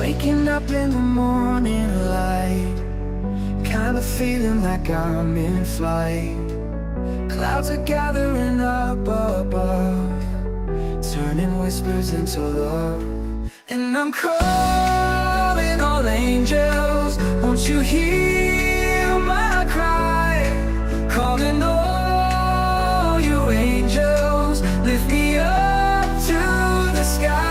Waking up in the morning light, kinda feeling like I'm in flight. Clouds are gathering up above, turning whispers into love. And I'm calling all angels, won't you hear my cry? Calling all you angels, lift me up to the sky.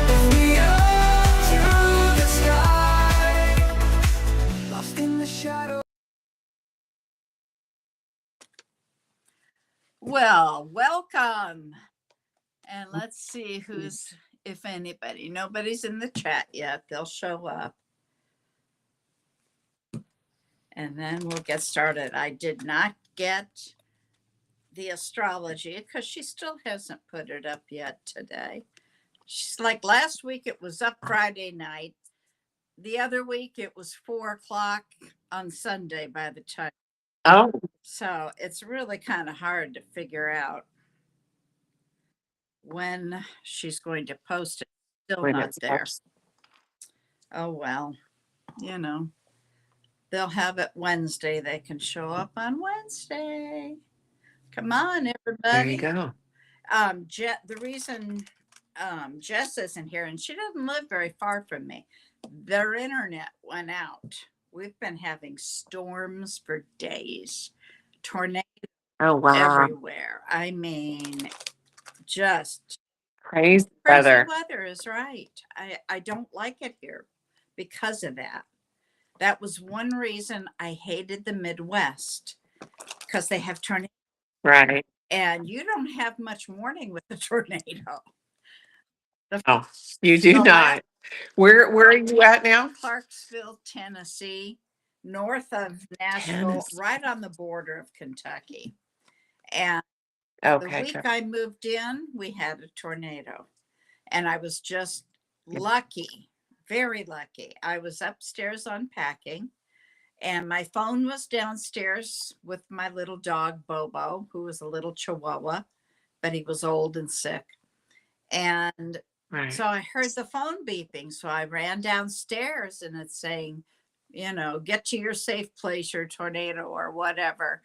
Lift me up to the sky. Lost in the shadow. Well, welcome. And let's see who's, if anybody. Nobody's in the chat yet. They'll show up. And then we'll get started. I did not get the astrology because she still hasn't put it up yet today. She's like, last week it was up Friday night. The other week it was 4:00 on Sunday by the time. Oh, So it's really kind of hard to figure out when she's going to post it. Still when not it's there. up. Oh, well, they'll have it Wednesday. They can show up on Wednesday. Come on, There everybody. you go. The reason Jess isn't here, and she doesn't live very far from me, their internet went out. We've been having storms for days, tornadoes Oh, wow. everywhere. I mean, just Crazy crazy weather. weather is right. I don't like it here because of that. That was one reason I hated the Midwest, because they have tornadoes, Right. and you don't have much warning with a tornado. Oh, you do The last not. Where are you at now? Clarksville, Tennessee, north of Nashville, Tennessee. right on the border of Kentucky. And the Okay. week I moved in, we had a tornado. And I was just lucky, very lucky. I was upstairs unpacking, and my phone was downstairs with my little dog, Bobo, who was a little chihuahua, but he was old and sick. And Right. so I heard the phone beeping. So I ran downstairs, and it's saying, get to your safe place, your tornado or whatever.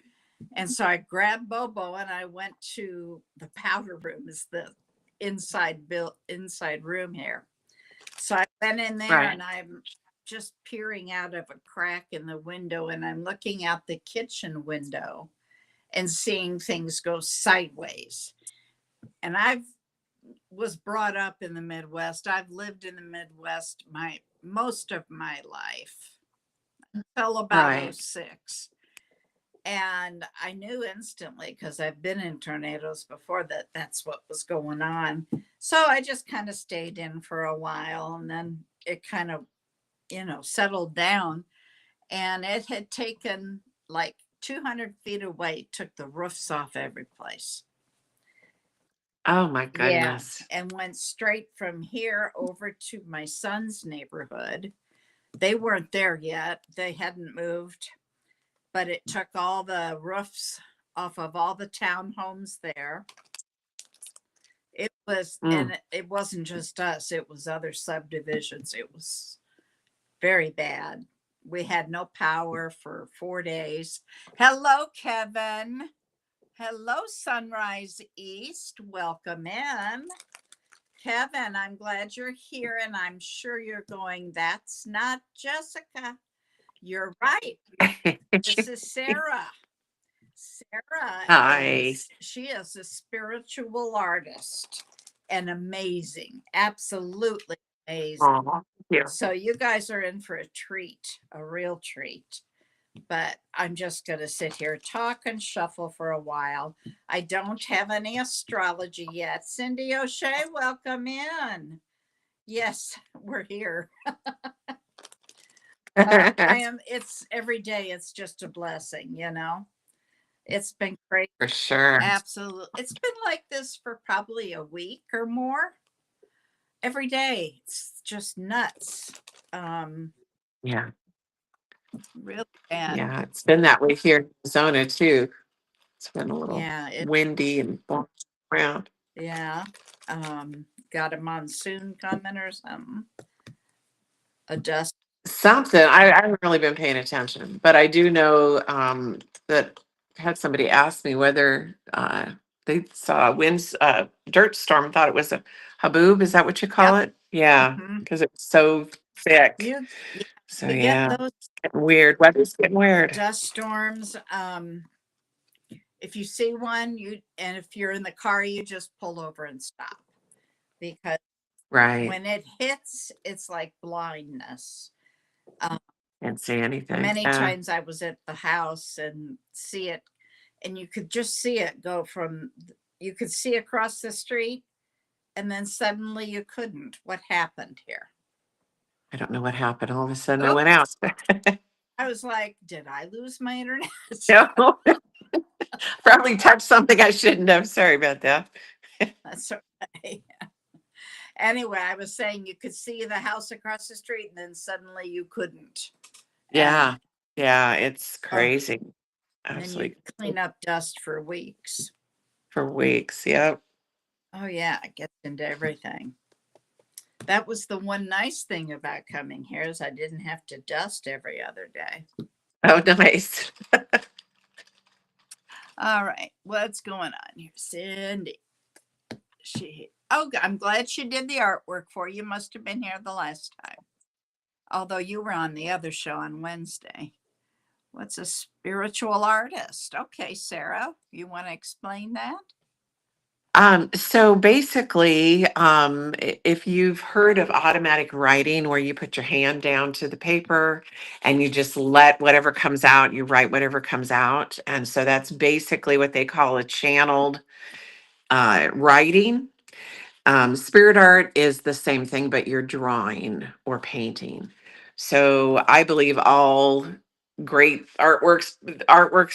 And so I grabbed Bobo and I went to the powder room, is the inside room here. So I went in there, Right. and I'm just peering out of a crack in the window, and I'm looking out the kitchen window and seeing things go sideways. And I was brought up in the Midwest. I've lived in the Midwest most of my life until about Right. 06. And I knew instantly, because I've been in tornadoes before, that that's what was going on. So I just kind of stayed in for a while, and then it kind of, settled down. And it had taken like 200 feet away, took the roofs off every place. Oh, my Yeah. goodness. And went straight from here over to my son's neighborhood. They weren't there yet. They hadn't moved, but it took all the roofs off of all the townhomes there. It was, and it wasn't just us, it was other subdivisions. It was very bad. We had no power for 4 days. Hello, Kevin. Hello, Sunrise East. Welcome in. Kevin, I'm glad you're here, and I'm sure you're going, that's not Jessica. You're right. This is Sarah. Sarah, Hi. she is a spiritual artist and amazing, absolutely amazing. Aw, thank you. So you guys are in for a treat, a real treat. But I'm just going to sit here, talk and shuffle for a while. I don't have any astrology yet. Cindy O'Shea, welcome in. Yes, we're here. It's every day. It's just a blessing, It's been great. For sure. Absolutely. It's been like this for probably a week or more. Every day. It's just nuts. Yeah. really bad. Yeah, it's been that way here in Arizona too. It's been a little Yeah, windy and blowing around. yeah. Got a monsoon coming or something. A dust. Something I haven't really been paying attention, but I do know that I had somebody ask me whether they saw a dirt storm. Thought it was a haboob. Is that what you call Yep. it? Yeah, Mhm. because it's so thick. You yeah, So you get yeah, those getting weird. Weather's getting weird. dust storms. If you see one, and if you're in the car, you just pull over and stop because Right. when it hits, it's like blindness. Can't see anything. Many Yeah. times I was at the house and see it, and you could just see it go from, you could see across the street, and then suddenly you couldn't. What happened here? I don't know what happened. All of a sudden I Oh, went out. I was like, did I lose my internet? No. Probably touched something I shouldn't have. Sorry about that. That's okay. Anyway, I was saying you could see the house across the street, and then suddenly you couldn't. Yeah. And, Yeah. It's oh, crazy. and then you Absolutely. clean up dust for weeks. For weeks. Yep. Oh yeah, it gets into everything. That was the one nice thing about coming here is I didn't have to dust every other day. Oh, nice. All right, what's going on here, Cindy? I'm glad she did the artwork for you. Must have been here the last time. Although you were on the other show on Wednesday. What's a spiritual artist? Okay, Sarah, you want to explain that? So basically, if you've heard of automatic writing where you put your hand down to the paper and you just let whatever comes out, you write whatever comes out. And so that's basically what they call a channeled writing. Spirit art is the same thing, but you're drawing or painting. So I believe all great artworks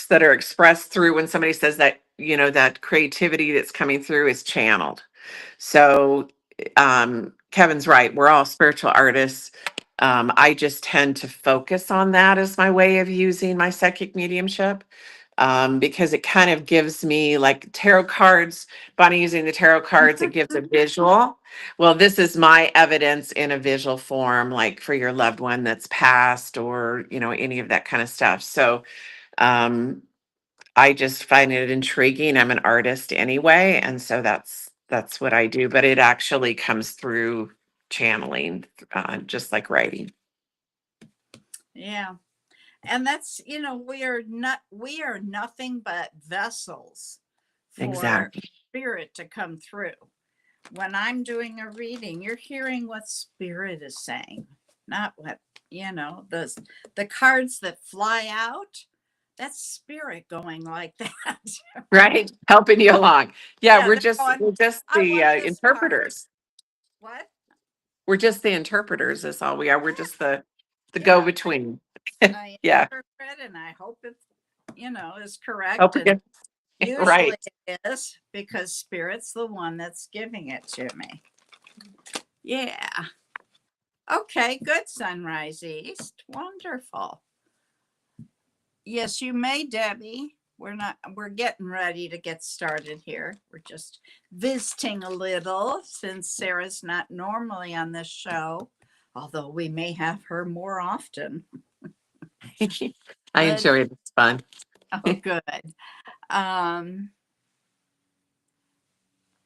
that are expressed through when somebody says that, that creativity that's coming through is channeled. So Kevin's right. We're all spiritual artists. I just tend to focus on that as my way of using my psychic mediumship because it kind of gives me like tarot cards. Bonnie using the tarot cards, it gives a visual. Well, this is my evidence in a visual form, like for your loved one that's passed or, any of that kind of stuff. So um, I just find it intriguing. I'm an artist anyway. And so that's what I do. But it actually comes through channeling, just like writing. Yeah. And that's, we are nothing but vessels for Exactly. spirit to come through. When I'm doing a reading, you're hearing what spirit is saying, not what, the cards that fly out, that's spirit going like that. Right. Helping you along. Yeah, Yeah, we're they're just going, we're just I the want this card. interpreters. What? We're just the interpreters. That's all we are. We're just the Yeah, go-between. I Yeah. interpret and I hope it, is correct. Hope And it usually right. it is because spirit's the one that's giving it to me. Yeah. Okay, good, Sunrise East. Wonderful. Yes, you may, Debbie. We're getting ready to get started here. We're just visiting a little since Sarah's not normally on this show, although we may have her more often. I But, enjoy it. It's fun. oh, good.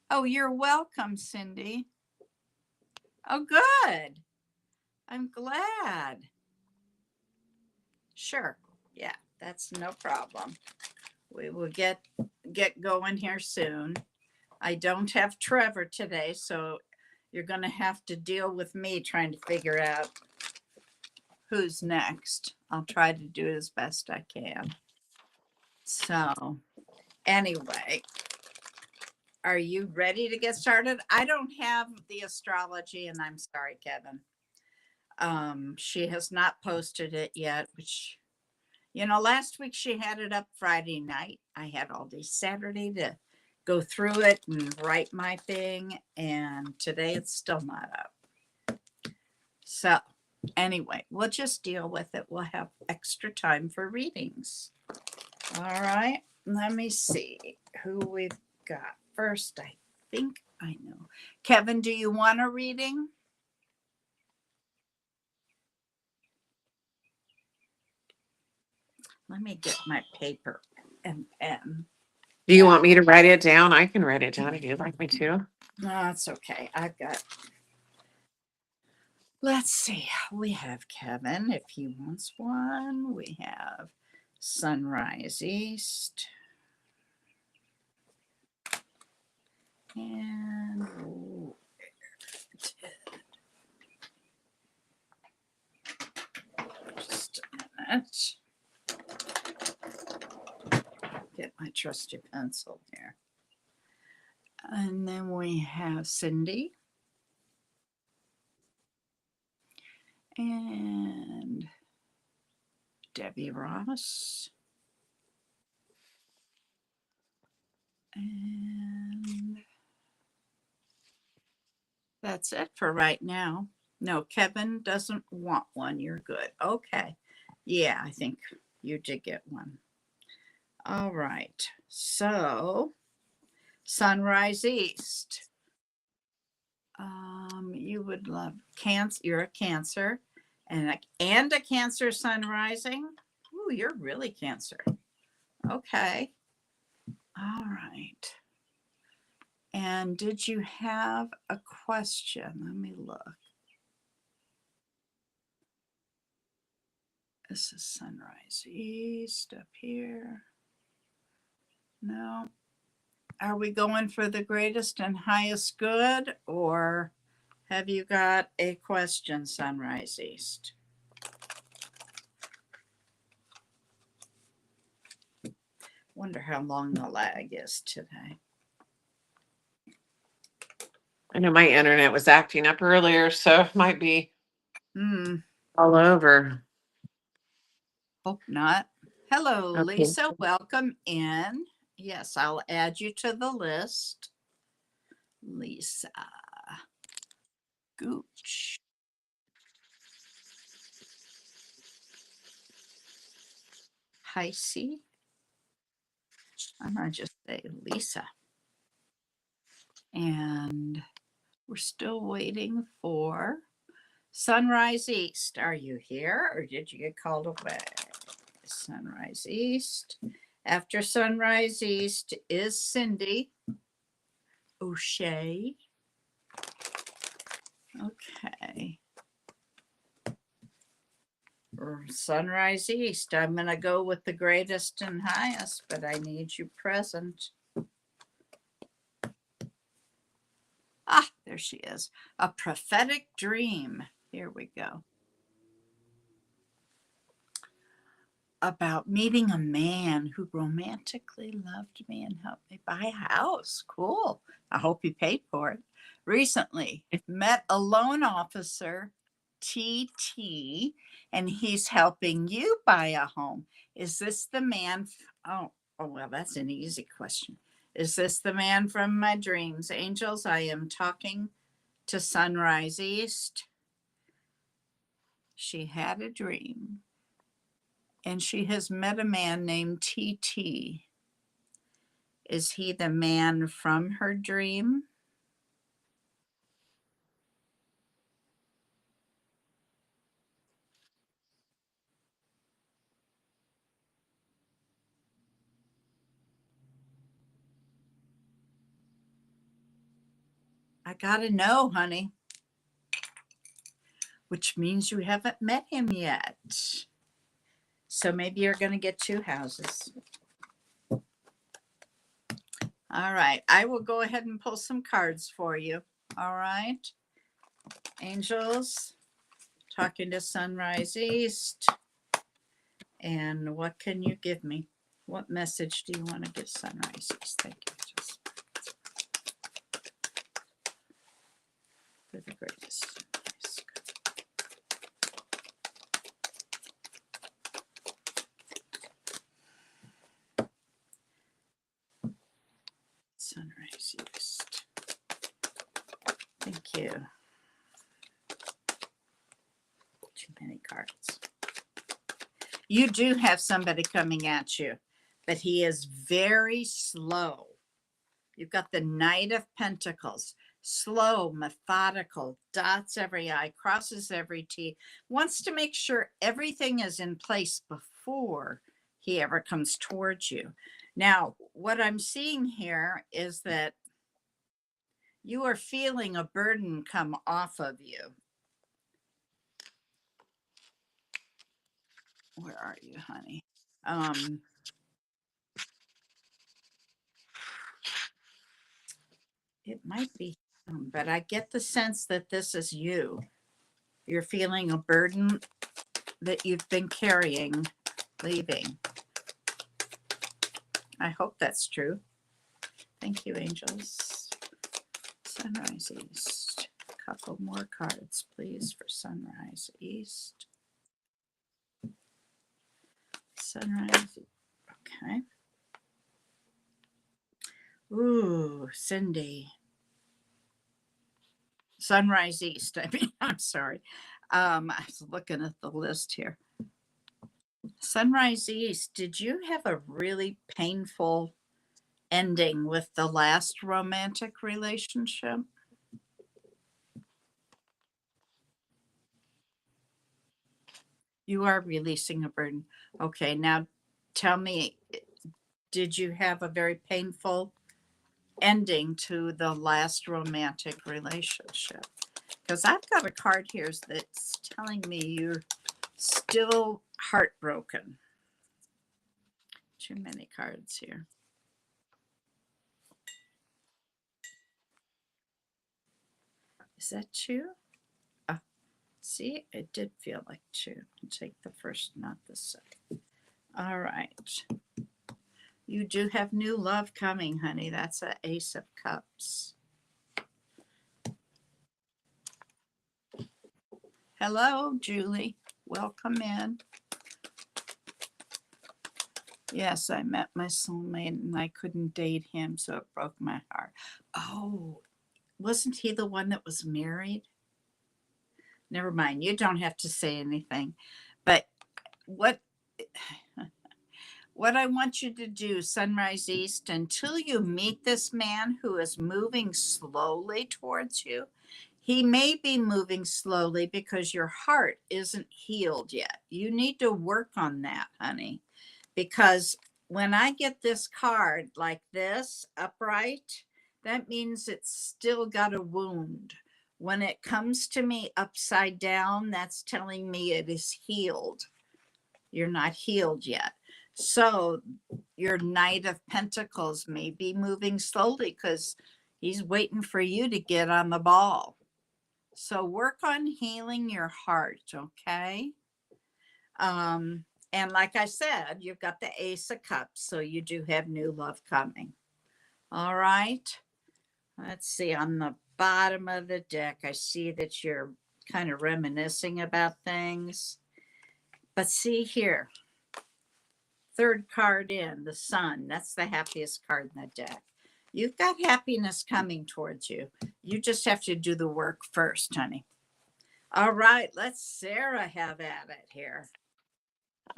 Oh, you're welcome, Cindy. Oh, good. I'm glad. Sure. Yeah, that's no problem. We will get going here soon. I don't have Trevor today, so you're going to have to deal with me trying to figure out who's next. I'll try to do it as best I can. So, anyway, are you ready to get started? I don't have the astrology, and I'm sorry, Kevin. She has not posted it yet, which, last week she had it up Friday night. I had all day Saturday to go through it and write my thing, and today it's still not up. So Anyway, we'll just deal with it. We'll have extra time for readings. All right. Let me see who we've got first. I think I know. Kevin, do you want a reading? Let me get my paper and pen. Do you want me to write it down? I can write it down if you'd like me to. No, it's okay. I've got. Let's see. We have Kevin if he wants one. We have Sunrise East. And just a minute. Get my trusty pencil here. And then we have Cindy. And Debbie Ross. And that's it for right now. No, Kevin doesn't want one. You're good. Okay. Yeah, I think you did get one. All right. So, Sunrise East. You would love Cancer. You're a Cancer, and a Cancer sun rising. Ooh, you're really Cancer. Okay. All right. And did you have a question? Let me look. This is Sunrise East up here. No. Are we going for the greatest and highest good, or have you got a question, Sunrise East? Wonder how long the lag is today. I know my internet was acting up earlier, so it might be all over. Hope not. Hello, Okay. Lisa. Welcome in. Yes, I'll add you to the list. Lisa Gooch. Heisey. I'm going to just say Lisa. And we're still waiting for Sunrise East. Are you here or did you get called away? Sunrise East. After Sunrise East is Cindy O'Shea. Okay. Sunrise East. I'm going to go with the greatest and highest, but I need you present. Ah, there she is. A prophetic dream. Here we go. About meeting a man who romantically loved me and helped me buy a house. Cool. I hope he paid for it. Recently met a loan officer, TT, and he's helping you buy a home. Is this the man? Oh, well, that's an easy question. Is this the man from my dreams? Angels, I am talking to Sunrise East. She had a dream. And she has met a man named TT. Is he the man from her dream? I gotta know, honey. Which means you haven't met him yet. So maybe you're gonna get two houses. All right, I will go ahead and pull some cards for you. All right, angels, talking to Sunrise East. And what can you give me? What message do you want to give Sunrise East? Thank you. For the greatest. Sunrise East. Thank you. Too many cards. You do have somebody coming at you, but he is very slow. You've got the Knight of Pentacles, slow, methodical, dots every I, crosses every T, wants to make sure everything is in place before he ever comes towards you. Now, what I'm seeing here is that you are feeling a burden come off of you. Where are you, honey? It might be, but I get the sense that this is you. You're feeling a burden that you've been carrying, leaving. I hope that's true. Thank you, angels. Sunrise East. A couple more cards, please, for Sunrise East. Sunrise. Okay. Ooh, Cindy. Sunrise East. I mean, I'm sorry. I was looking at the list here. Sunrise East, did you have a really painful ending with the last romantic relationship? You are releasing a burden. Okay, now tell me, did you have a very painful ending to the last romantic relationship? Because I've got a card here that's telling me you're still heartbroken. Too many cards here. Is that two? See, it did feel like two. I'll take the first, not the second. All right. You do have new love coming, honey. That's an Ace of Cups. Hello, Julie. Welcome in. Yes, I met my soulmate and I couldn't date him, so it broke my heart. Oh, wasn't he the one that was married? Never mind. You don't have to say anything. But what I want you to do, Sunrise East, until you meet this man who is moving slowly towards you, he may be moving slowly because your heart isn't healed yet. You need to work on that, honey, because when I get this card like this, upright, that means it's still got a wound. When it comes to me upside down, that's telling me it is healed. You're not healed yet. So your Knight of Pentacles may be moving slowly because he's waiting for you to get on the ball. So work on healing your heart, okay? And like I said, you've got the Ace of Cups, so you do have new love coming. All right. Let's see, on the bottom of the deck, I see that you're kind of reminiscing about things. But see here, third card in, the Sun. That's the happiest card in the deck. You've got happiness coming towards you. You just have to do the work first, honey. All right, let's Sarah have at it here.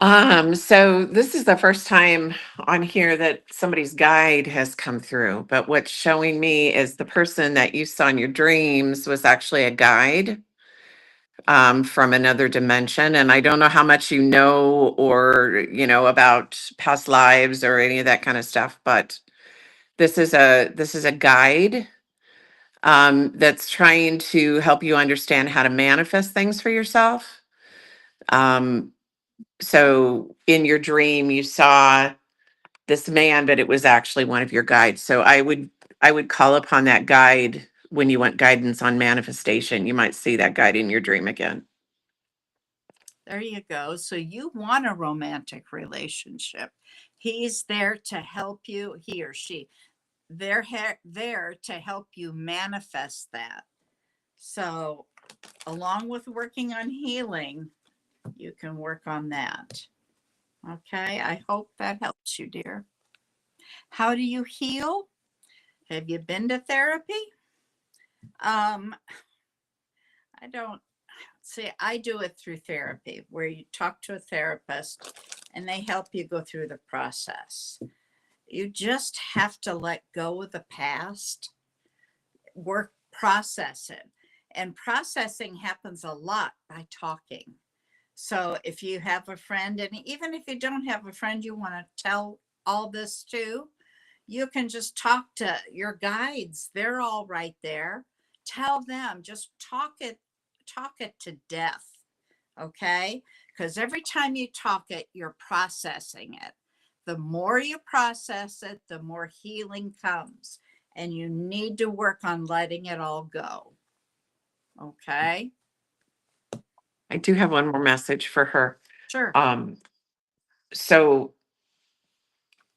So this is the first time on here that somebody's guide has come through, but what's showing me is the person that you saw in your dreams was actually a guide from another dimension. And I don't know how much you know or about past lives or any of that kind of stuff, but this is a guide that's trying to help you understand how to manifest things for yourself. So in your dream, you saw this man, but it was actually one of your guides. So I would call upon that guide when you want guidance on manifestation. You might see that guide in your dream again. There you go. So you want a romantic relationship. He's there to help you, he or she. They're there to help you manifest that. So along with working on healing, you can work on that. Okay, I hope that helps you, dear. How do you heal? Have you been to therapy? I don't see, I do it through therapy where you talk to a therapist and they help you go through the process. You just have to let go of the past, process it. And processing happens a lot by talking. So if you have a friend, and even if you don't have a friend you want to tell all this to, you can just talk to your guides. They're all right there. Tell them, just talk it to death. Okay? Because every time you talk it, you're processing it. The more you process it, the more healing comes. And you need to work on letting it all go. Okay? I do have one more message for her. Sure. So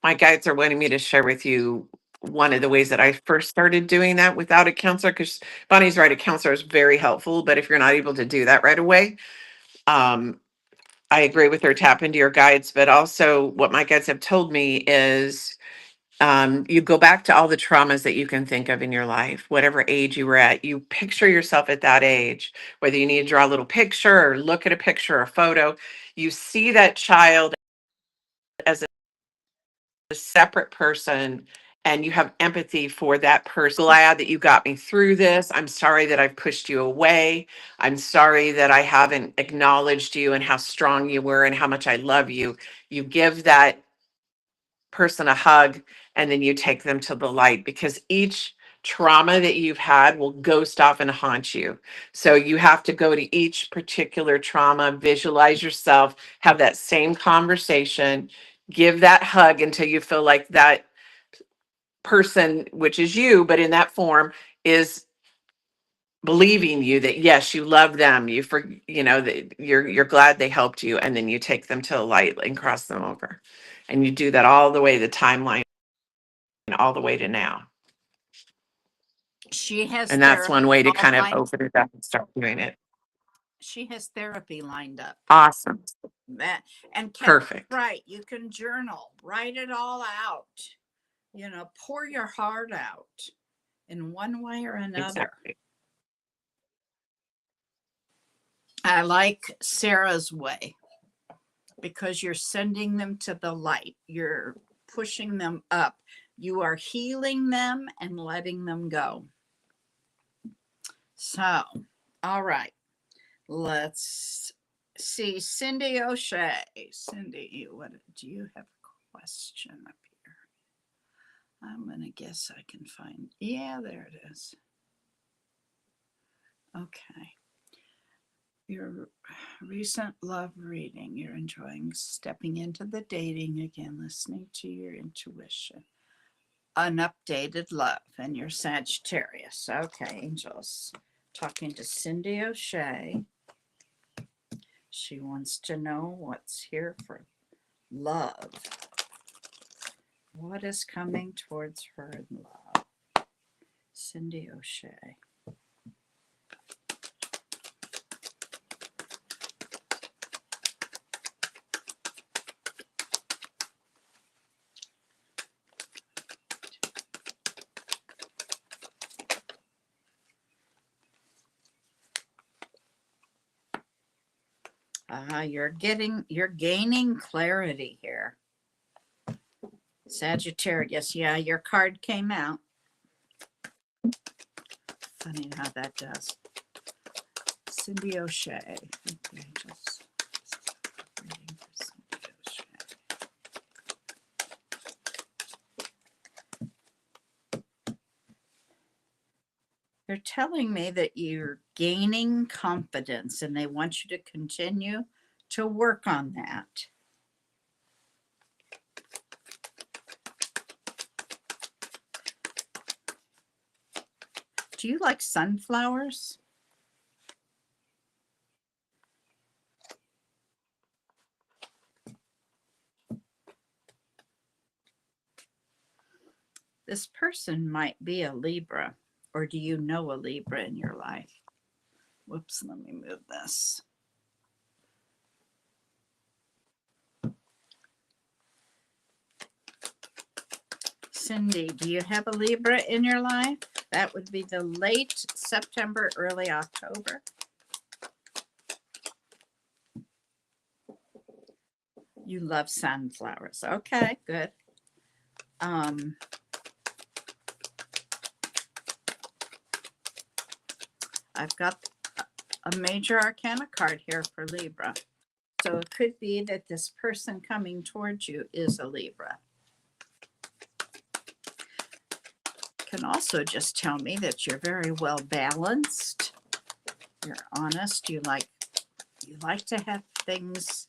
my guides are wanting me to share with you one of the ways that I first started doing that without a counselor, because Bonnie's right, a counselor is very helpful, but if you're not able to do that right away, I agree with her, tap into your guides, but also what my guides have told me is you go back to all the traumas that you can think of in your life, whatever age you were at, you picture yourself at that age, whether you need to draw a little picture or look at a picture or a photo, you see that child as a separate person and you have empathy for that person. Glad that you got me through this. I'm sorry that I've pushed you away. I'm sorry that I haven't acknowledged you and how strong you were and how much I love you. You give that person a hug and then you take them to the light, because each trauma that you've had will ghost off and haunt you. So you have to go to each particular trauma, visualize yourself, have that same conversation, give that hug until you feel like that person, which is you, but in that form, is believing you that yes, you love them, that you're glad they helped you, and then you take them to the light and cross them over. And you do that all the way, the timeline, all the way to now. She has And that's therapy one way to all kind of lined- open it up and start doing it. She has therapy lined up. Awesome. That and Perfect. Right. You can journal, write it all out. Pour your heart out in one way or another. Exactly. I like Sarah's way because you're sending them to the light. You're pushing them up. You are healing them and letting them go. So, all right. Let's see. Cindy O'Shea. Cindy, what do you have a question up here? I'm going to guess I can find. Yeah, there it is. Okay. Your recent love reading, you're enjoying stepping into the dating again, listening to your intuition. An updated love, and you're Sagittarius. Okay, angels. Talking to Cindy O'Shea. She wants to know what's here for love. What is coming towards her in love? Cindy O'Shea. You're gaining clarity here. Sagittarius, yeah, your card came out. Funny how that does. Cindy O'Shea. Okay, just reading for Cindy O'Shea. They're telling me that you're gaining confidence and they want you to continue to work on that. Do you like sunflowers? This person might be a Libra, or do you know a Libra in your life? Whoops, let me move this. Cindy, do you have a Libra in your life? That would be the late September, early October. You love sunflowers. Okay, good. I've got a major arcana card here for Libra. So it could be that this person coming towards you is a Libra. Can also just tell me that you're very well balanced. You're honest. You like to have things.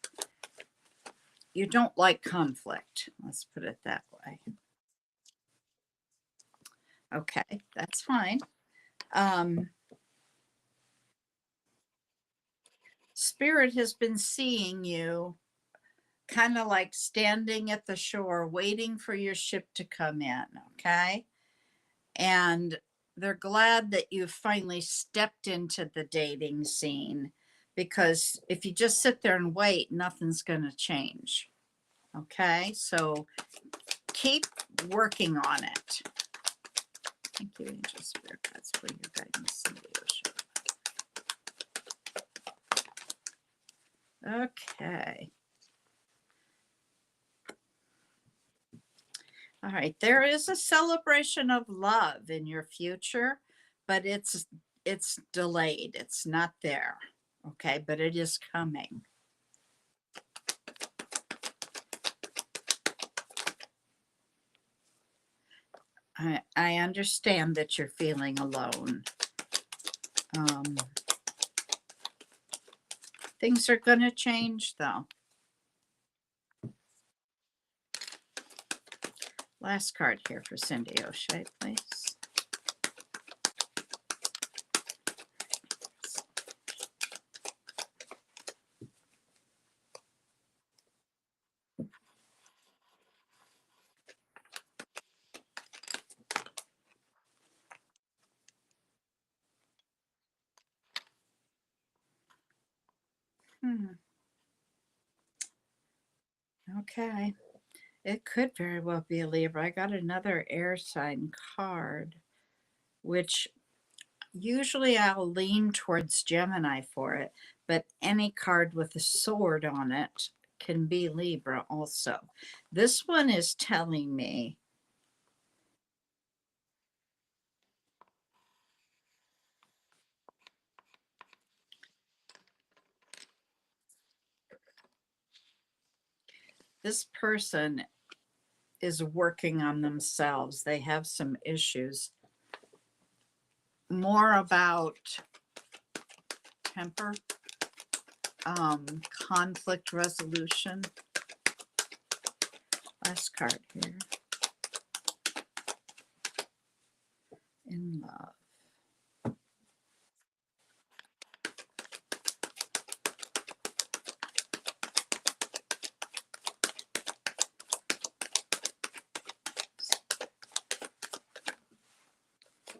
You don't like conflict. Let's put it that way. Okay, that's fine. Spirit has been seeing you kind of like standing at the shore, waiting for your ship to come in. Okay. And they're glad that you finally stepped into the dating scene, because if you just sit there and wait, nothing's going to change. Okay. So keep working on it. Thank you, Angel Spirit. That's for your guidance in the ocean. Okay. All right. There is a celebration of love in your future, but it's delayed. It's not there. Okay, but it is coming. I understand that you're feeling alone. Things are going to change, though. Last card here for Cindy O'Shea, please. Okay. It could very well be a Libra. I got another air sign card, which usually I'll lean towards Gemini for it, but any card with a sword on it can be Libra also. This one is telling me this person is working on themselves. They have some issues. More about temper, conflict resolution. Last card here. In love.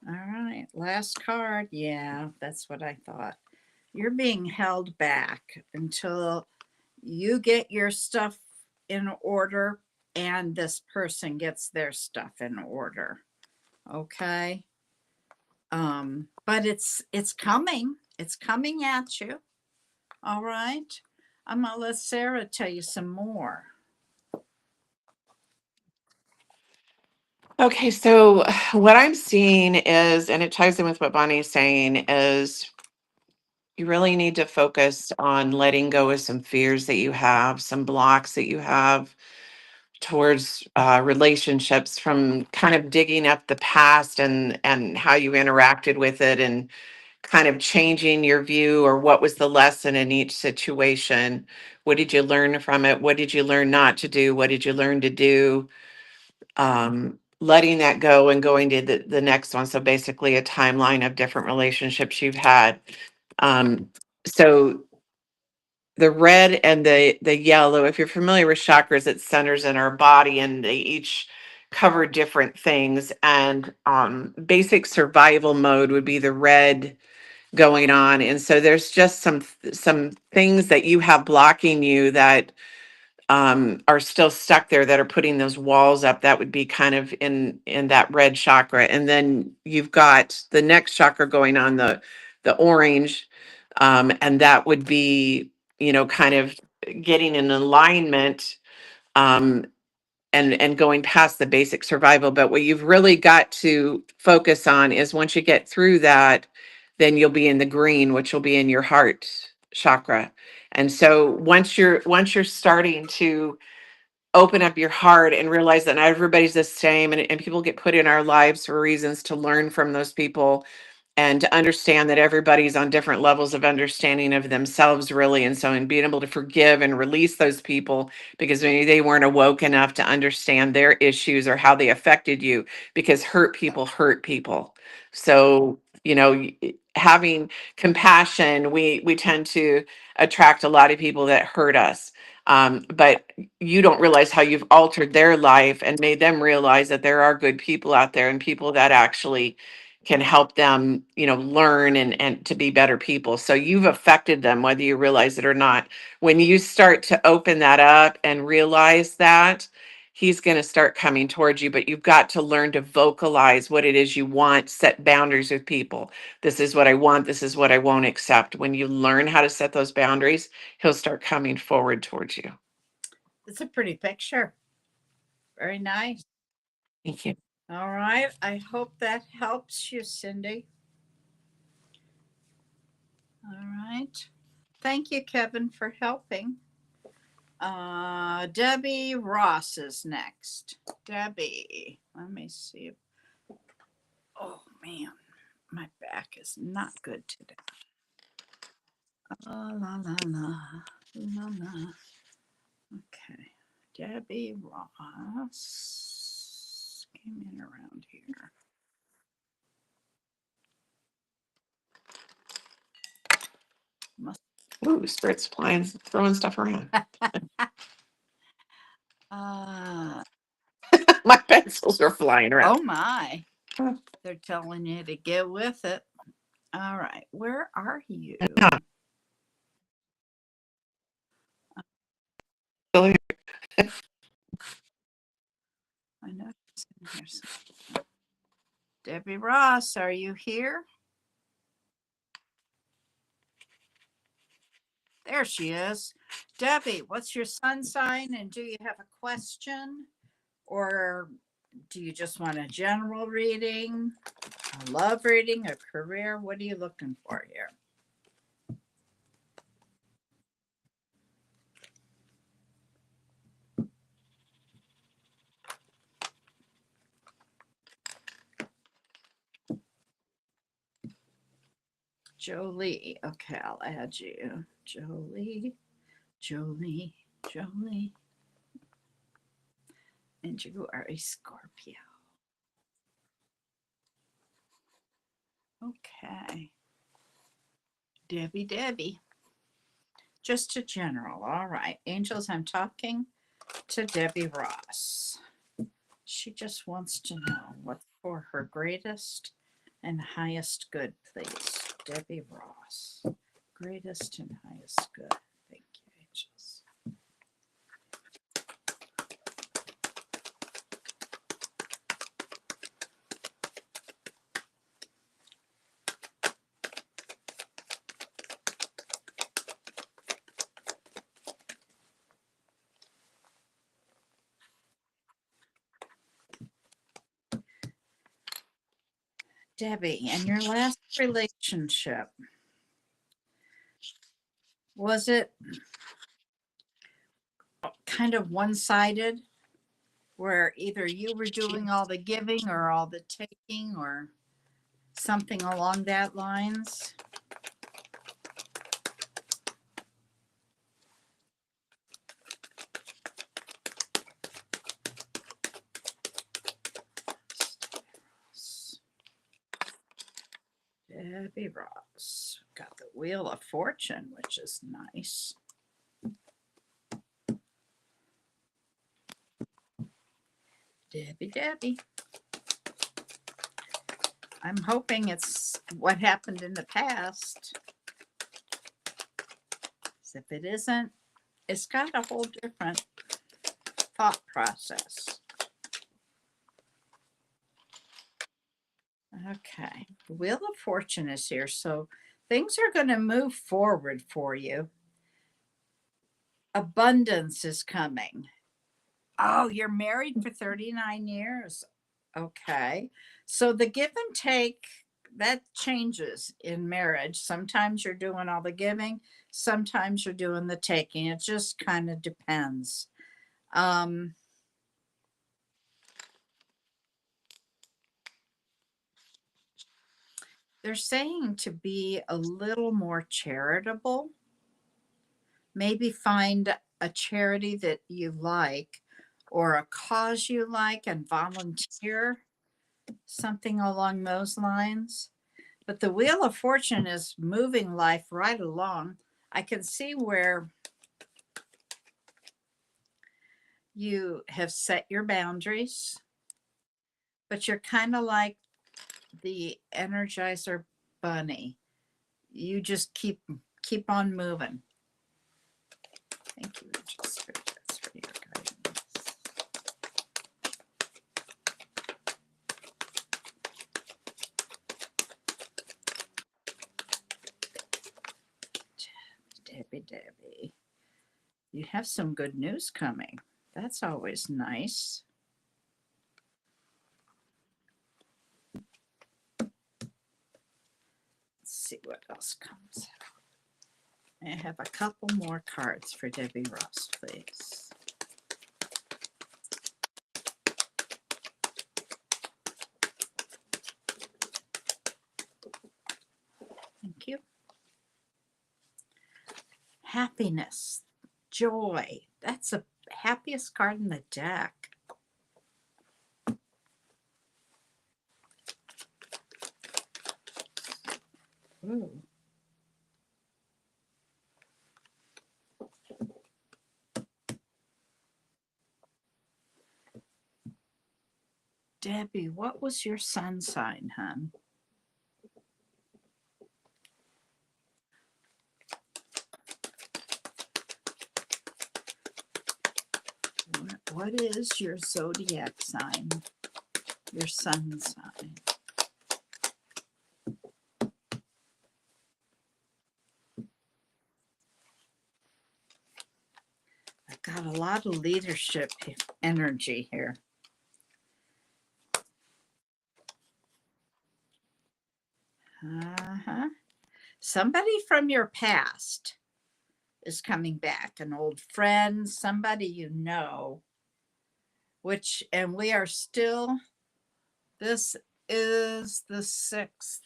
All right, last card. Yeah, that's what I thought. You're being held back until you get your stuff in order and this person gets their stuff in order. Okay. But it's coming. It's coming at you. All right. I'm gonna let Sarah tell you some more. Okay, so what I'm seeing is, and it ties in with what Bonnie's saying, is you really need to focus on letting go of some fears that you have, some blocks that you have towards relationships, from kind of digging up the past and how you interacted with it, and kind of changing your view, or what was the lesson in each situation. What did you learn from it? What did you learn not to do? What did you learn to do? Letting that go and going to the next one. So basically a timeline of different relationships you've had. So the red and the yellow, if you're familiar with chakras, it centers in our body, and they each cover different things. And basic survival mode would be the red going on. And so there's just some things that you have blocking you that are still stuck there, that are putting those walls up. That would be kind of in that red chakra. And then you've got the next chakra going on, the orange, and that would be, kind of getting in alignment, um, and going past the basic survival. But what you've really got to focus on is once you get through that, then you'll be in the green, which will be in your heart chakra. And so once you're starting to open up your heart and realize that not everybody's the same, and people get put in our lives for reasons to learn from those people and to understand that everybody's on different levels of understanding of themselves, really. And so in being able to forgive and release those people because maybe they weren't awoke enough to understand their issues or how they affected you, because hurt people hurt people. So having compassion, we tend to attract a lot of people that hurt us, but you don't realize how you've altered their life and made them realize that there are good people out there and people that actually can help them, learn and to be better people. So you've affected them, whether you realize it or not. When you start to open that up and realize that, he's going to start coming towards you, but you've got to learn to vocalize what it is you want, set boundaries with people. This is what I want. This is what I won't accept. When you learn how to set those boundaries, he'll start coming forward towards you. It's a pretty picture. Very nice. Thank you. All right. I hope that helps you, Cindy. All right. Thank you, Kevin, for helping. Debbie Ross is next. Debbie, let me see. Oh, man. My back is not good today. La, la, la, la, la. Okay. Debbie Ross came in around here. Ooh, Spirit's flying, throwing stuff around. Uh, My pencils are flying around. oh my. They're telling you to get with it. All right. Where are you? Still here. I know she's in here somewhere. Debbie Ross, are you here? There she is. Debbie, what's your sun sign? And do you have a question? Or do you just want a general reading, a love reading, a career? What are you looking for here? Jolie. Okay, I'll add you. Jolie. And you are a Scorpio. Okay. Debbie. Just a general. All right. Angels, I'm talking to Debbie Ross. She just wants to know what's for her greatest and highest good, please. Debbie Ross. Greatest and highest good. Thank you, angels. Debbie, in your last relationship, was it kind of one-sided, where either you were doing all the giving or all the taking or something along that lines? Debbie Ross. Got the Wheel of Fortune, which is nice. Debbie. I'm hoping it's what happened in the past. If it isn't, it's got a whole different thought process. Okay, the Wheel of Fortune is here, so things are going to move forward for you. abundance is coming. Oh, you're married for 39 years. Okay. So the give and take, that changes in marriage. Sometimes you're doing all the giving, sometimes you're doing the taking. It just kind of depends. Um, they're saying to be a little more charitable. Maybe find a charity that you like or a cause you like and volunteer, something along those lines. But the Wheel of Fortune is moving life right along. I can see where you have set your boundaries, but you're kind of like the Energizer Bunny. You just keep on moving. Thank you, Angel Spirit. That's for your guidance. Debbie. You have some good news coming. That's always nice. Let's see what else comes out. I have a couple more cards for Debbie Ross, please. Thank you. Happiness, joy. That's the happiest card in the deck. Ooh. Debbie, what was your sun sign, hon? What is your zodiac sign? Your sun sign. I've got a lot of leadership energy here. Somebody from your past is coming back, an old friend, somebody you know, and we are still, this is the 6th.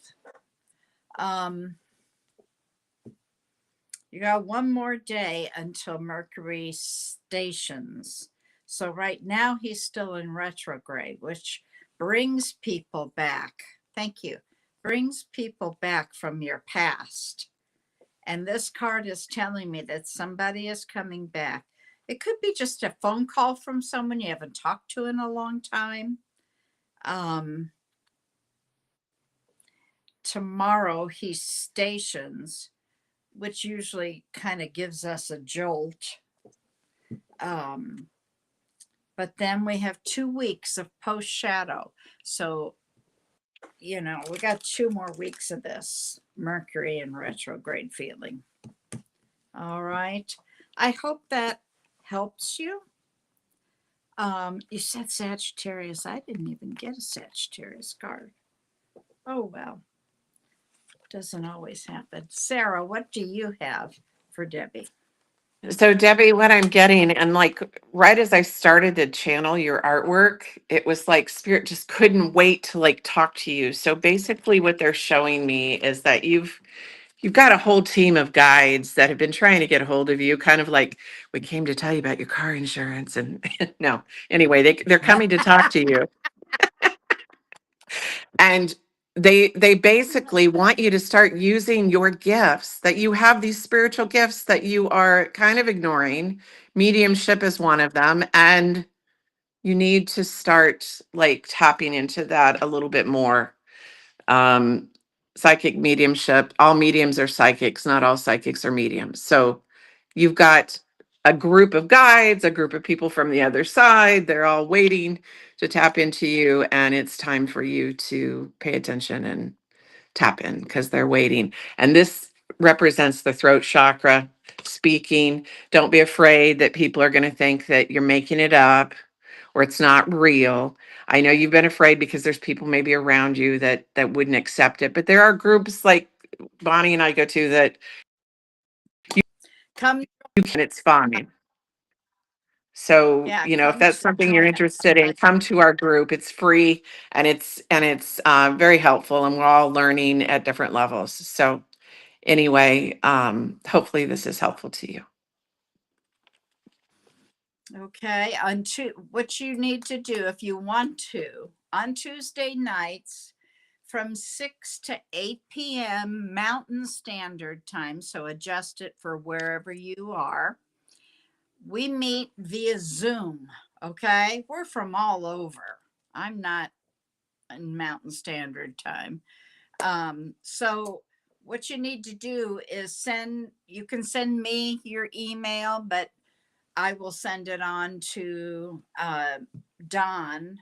You got one more day until Mercury stations. So right now he's still in retrograde, which brings people back. Thank you. Brings people back from your past. And this card is telling me that somebody is coming back. It could be just a phone call from someone you haven't talked to in a long time. Tomorrow he stations, which usually kind of gives us a jolt. But then we have 2 weeks of post shadow. So, we got 2 more weeks of this Mercury in retrograde feeling. All right. I hope that helps you. You said Sagittarius. I didn't even get a Sagittarius card. Oh, well. Doesn't always happen. Sarah, what do you have for Debbie? So Debbie, what I'm getting, and like right as I started to channel your artwork, it was like spirit just couldn't wait to like talk to you. So basically what they're showing me is that you've got a whole team of guides that have been trying to get a hold of you, kind of like we came to tell you about your car insurance and no. Anyway, they're coming to talk to you. And they basically want you to start using your gifts, that you have these spiritual gifts that you are kind of ignoring. Mediumship is one of them, and you need to start like tapping into that a little bit more. um Psychic mediumship, all mediums are psychics, not all psychics are mediums. So you've got a group of guides, a group of people from the other side, they're all waiting to tap into you, and it's time for you to pay attention and tap in because they're waiting. And this represents the throat chakra. speaking. Don't be afraid that people are going to think that you're making it up or it's not real. I know you've been afraid because there's people maybe around you that wouldn't accept it, but there are groups like Bonnie and I go to that Come, you can, it's fine. So, yeah, if come that's to something you're join us. interested in, come to our group. It's free and it's very helpful, and we're all learning at different levels. So, anyway, hopefully this is helpful to you. Okay, what you need to do if you want to, on Tuesday nights from 6 to 8 p.m. Mountain Standard Time, so adjust it for wherever you are. We meet via Zoom, okay? We're from all over. I'm not in Mountain Standard Time. So what you need to do is you can send me your email, but I will send it on to Don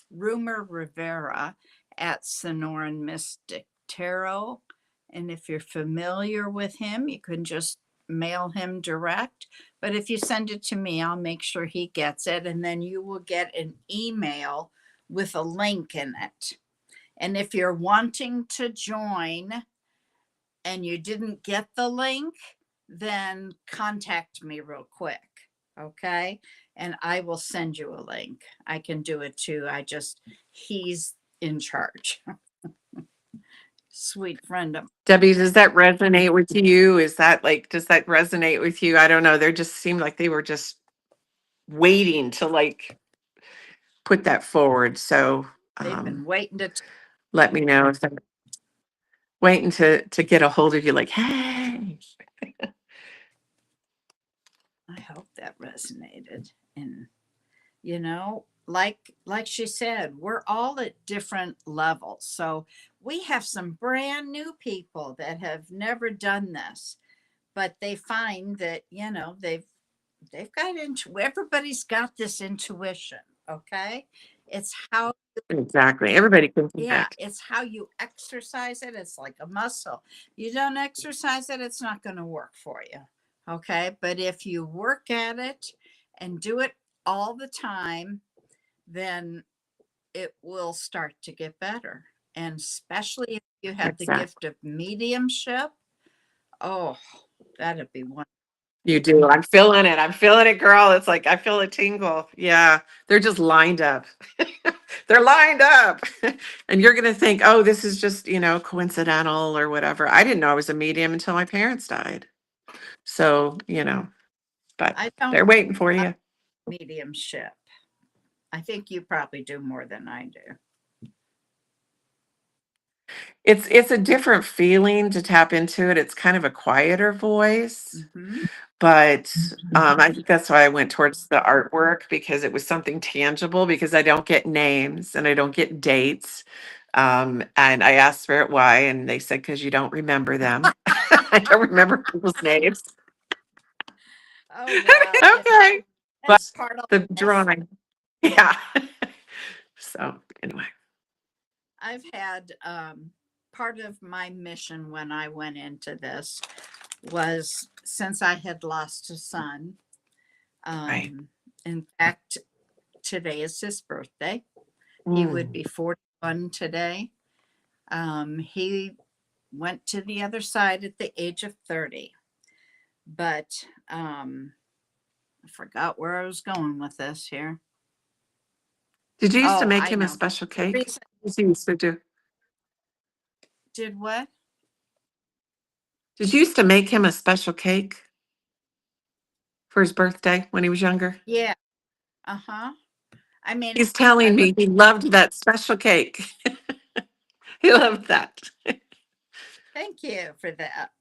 Rumor Rivera at Sonoran Mystic Tarot. And if you're familiar with him, you can just mail him direct. But if you send it to me, I'll make sure he gets it. And then you will get an email with a link in it. And if you're wanting to join and you didn't get the link, then contact me real quick. Okay. And I will send you a link. I can do it too. He's in charge. Sweet friend of Debbie, does that resonate with you? Does that resonate with you? I don't know. They just seemed like they were just waiting to put that forward. So, they've been waiting to let me know if they're waiting to get a hold of you. Like, hey, I hope that resonated. And like she said, we're all at different levels. So we have some brand new people that have never done this, but they find that, they've got everybody's got this intuition. Okay. It's how, exactly. Everybody can yeah, connect. it's how you exercise it. It's like a muscle. You don't exercise it, it's not going to work for you. Okay. But if you work at it and do it all the time, then it will start to get better. And especially if you have the Exactly. gift of mediumship, oh, that'd be one. You do. I'm feeling it. I'm feeling it, girl. It's like I feel a tingle. Yeah. They're just lined up. They're lined up. And you're going to think, oh, this is just, coincidental or whatever. I didn't know I was a medium until my parents died. So, but I don't they're waiting for have you. mediumship. I think you probably do more than I do. It's a different feeling to tap into it. It's kind of a quieter voice. Mhm. But I think that's why I went towards the artwork because it was something tangible because I don't get names and I don't get dates. And I asked Spirit why, and they said, because you don't remember them. I don't remember people's names. Oh, well, Okay. But that's part of the this. drawing. Yeah. So anyway. I've had part of my mission when I went into this was since I had lost a son. Right. In fact, today is his birthday. He would be 41 today. He went to the other side at the age of 30. But I forgot where I was going with this here. Did you used to Oh, make I him a know. special cake? Reason- You used to do. Did what? Did you used to make him a special cake for his birthday when he was younger? Yeah. Uh-huh. I mean, He's I telling look, me he loved that special cake. He loved that. thank you for that.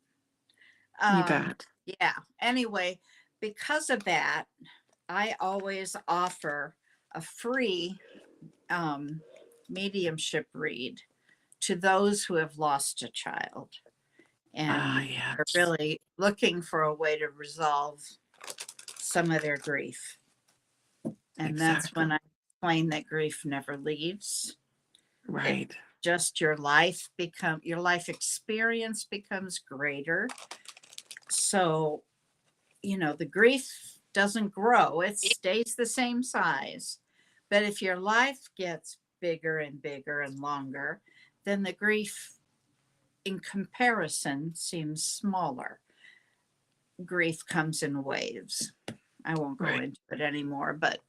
You bet. Yeah. Anyway, because of that, I always offer a free mediumship read to those who have lost a child and Yeah. are really looking for a way to resolve some of their grief. And that's when I explain that grief never leaves. Right. Just your life experience becomes greater. So, the grief doesn't grow, it stays the same size. But if your life gets bigger and bigger and longer, then the grief in comparison seems smaller. Grief comes in waves. I won't go Right. into it anymore, but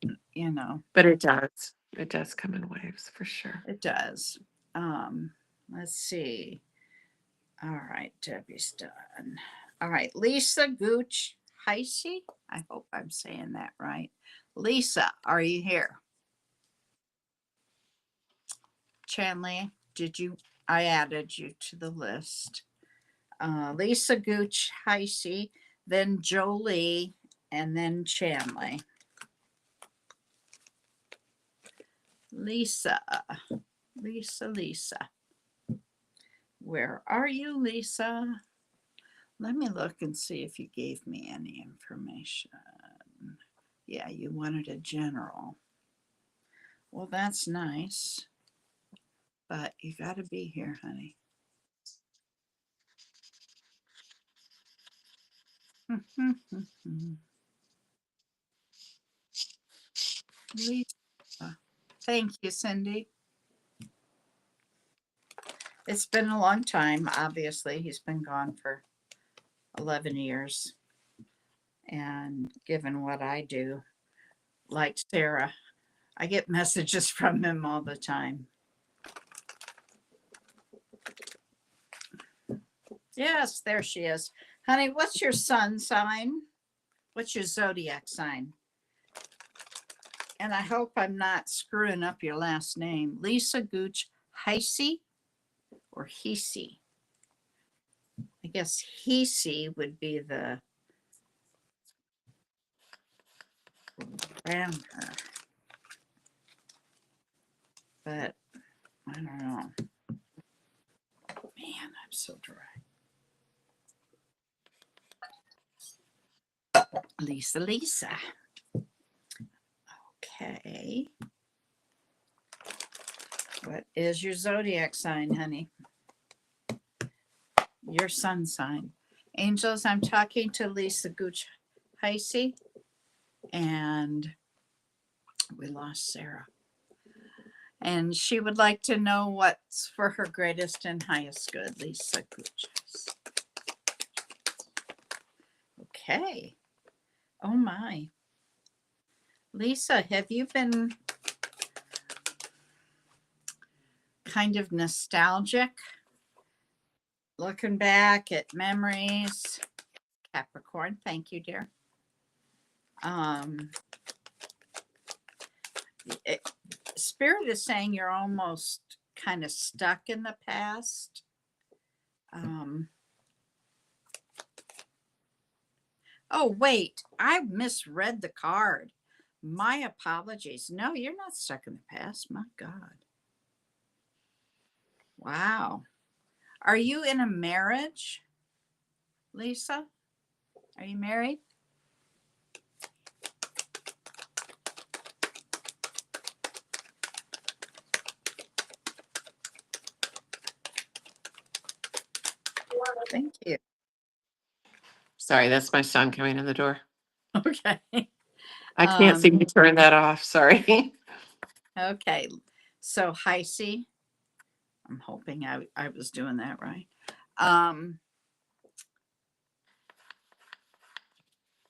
But it does. It does come in waves for sure. it does. Let's see. All right, Debbie's done. All right, Lisa Gooch Heisey. I hope I'm saying that right. Lisa, are you here? Chanley, I added you to the list. Lisa Gooch Heisey, then Jolie, and then Chanley. Lisa. Where are you, Lisa? Let me look and see if you gave me any information. Yeah, you wanted a general. Well, that's nice. But you got to be here, honey. Lisa. Thank you, Cindy. It's been a long time. Obviously, he's been gone for 11 years. And given what I do, like Sarah, I get messages from him all the time. Yes, there she is. Honey, what's your sun sign? What's your zodiac sign? And I hope I'm not screwing up your last name. Lisa Gooch Heisey or Heesey? I guess Heesey would be the grammar. But I don't know. Man, I'm so dry. Lisa. Okay. What is your zodiac sign, honey? Your sun sign. Angels, I'm talking to Lisa Gooch Heisey, and we lost Sarah. And she would like to know what's for her greatest and highest good, Lisa Gooch. Okay. Oh my. Lisa, have you been kind of nostalgic? Looking back at memories? Capricorn, thank you, dear. Spirit is saying you're almost kind of stuck in the past. Oh, wait, I misread the card. My apologies. No, you're not stuck in the past. My God. Wow. Are you in a marriage, Lisa? Are you married? Thank you. Sorry, that's my son coming in the door. Okay. I can't seem to turn that off. Sorry. Okay. So Heisey, I'm hoping I was doing that right.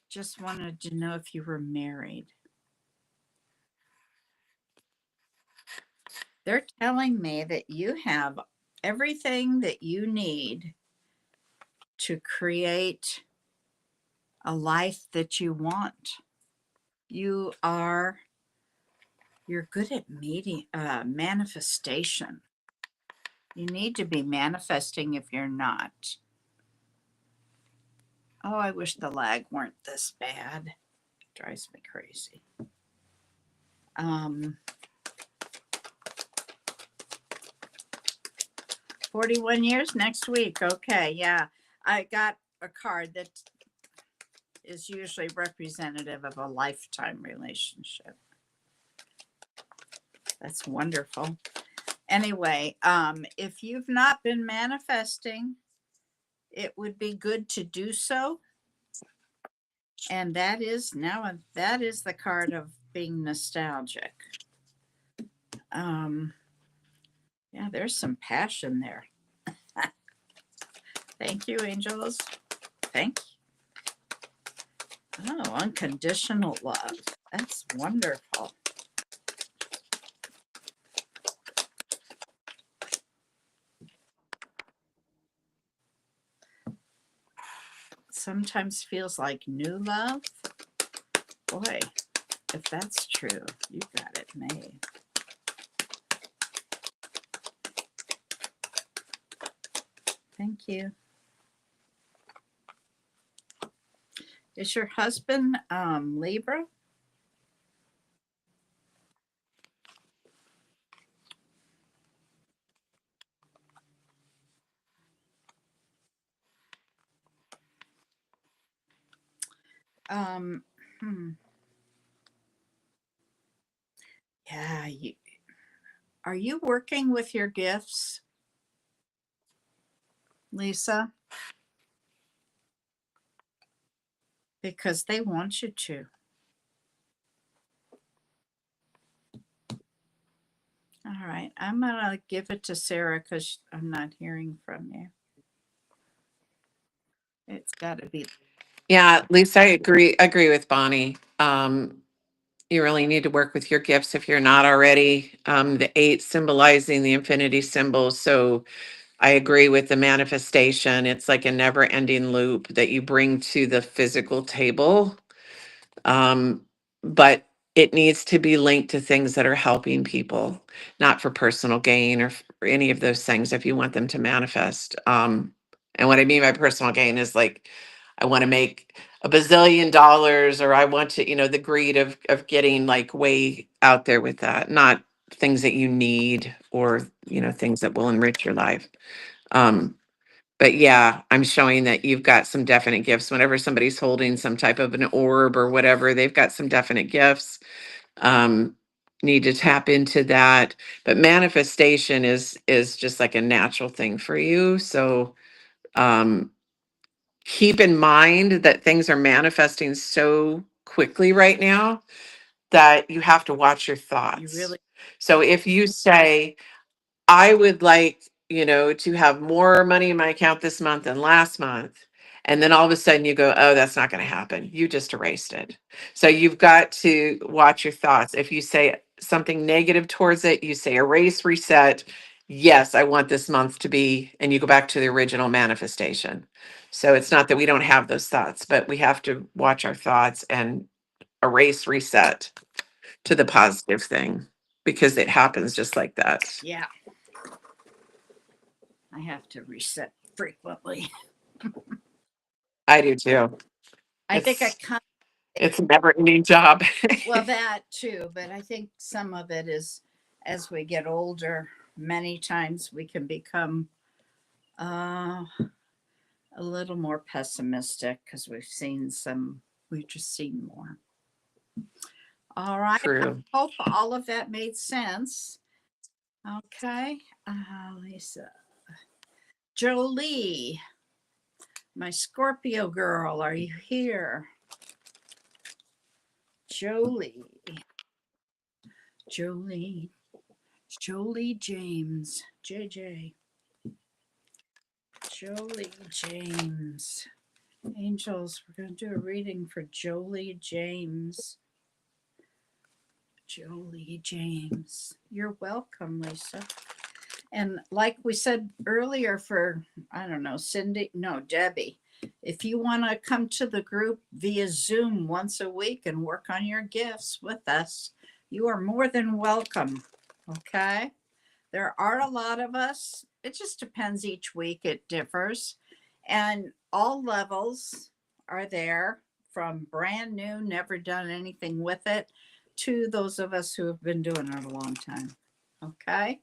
Just wanted to know if you were married. They're telling me that you have everything that you need to create a life that you want. You're good at manifestation. You need to be manifesting if you're not. Oh, I wish the lag weren't this bad. It drives me crazy. 41 years next week. Okay, yeah. I got a card that is usually representative of a lifetime relationship. That's wonderful. Anyway, if you've not been manifesting, it would be good to do so. And that is the card of being nostalgic. Yeah, there's some passion there. Thank you, angels. Thank you. Oh, unconditional love. That's wonderful. Sometimes feels like new love. Boy, if that's true, you got it made. Thank you. Is your husband Libra? Um, hmm. Yeah, are you working with your gifts, Lisa? Because they want you to. All right, I'm gonna give it to Sarah because I'm not hearing from you. It's got to be. Yeah, Lisa, I agree with Bonnie. You really need to work with your gifts if you're not already. The 8 symbolizing the infinity symbol. So I agree with the manifestation. It's like a never ending loop that you bring to the physical table. But it needs to be linked to things that are helping people, not for personal gain or for any of those things if you want them to manifest. And what I mean by personal gain is like, I want to make $1 bazillion, or I want to, the greed of getting like way out there with that, not things that you need or, things that will enrich your life. But yeah, I'm showing that you've got some definite gifts. Whenever somebody's holding some type of an orb or whatever, they've got some definite gifts. Um, Need to tap into that. But manifestation is just like a natural thing for you. So um keep in mind that things are manifesting so quickly right now that you have to watch your You thoughts. really. So if you say, I would like, to have more money in my account this month than last month. And then all of a sudden you go, oh, that's not going to happen. You just erased it. So you've got to watch your thoughts. If you say something negative towards it, you say erase, reset. Yes, I want this month to be, and you go back to the original manifestation. So it's not that we don't have those thoughts, but we have to watch our thoughts and erase, reset to the positive thing because it happens just like that. Yeah. I have to reset frequently. I do too. I think I It's a never ending job. well, that too, but I think some of it is as we get older, many times we can become a little more pessimistic because we've just seen more. All right. True. I hope all of that made sense. Okay. Lisa. Jolie, my Scorpio girl, are you here? Jolie. Jolie James. JJ. Jolie James. Angels, we're going to do a reading for Jolie James. Jolie James. You're welcome, Lisa. And like we said earlier for, I don't know, Debbie, if you want to come to the group via Zoom once a week and work on your gifts with us, you are more than welcome. Okay. There are a lot of us. It just depends each week. It differs. And all levels are there, from brand new, never done anything with it, to those of us who have been doing it a long time. Okay.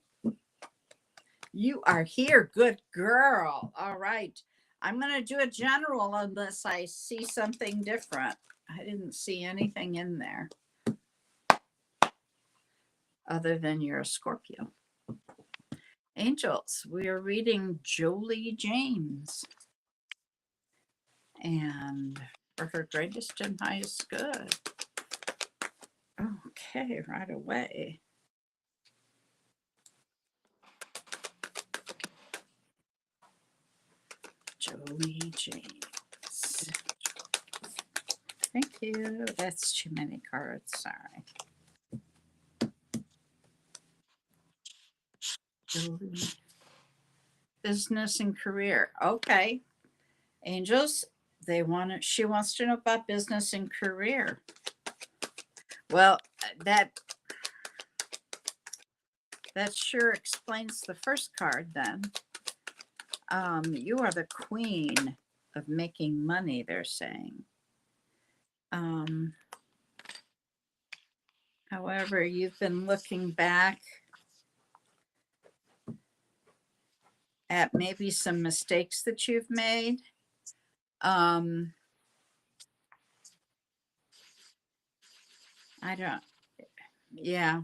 You are here. Good girl. All right. I'm going to do a general unless I see something different. I didn't see anything in there other than you're a Scorpio. Angels, we are reading Jolie James. And for her greatest and highest good. Okay, right away. Jolie James. Thank you. That's too many cards. Sorry. Jolie. Business and career. Okay. Angels, they want it. She wants to know about business and career. Well, that sure explains the first card then. You are the queen of making money, they're saying. However, you've been looking back at maybe some mistakes that you've made. Yeah,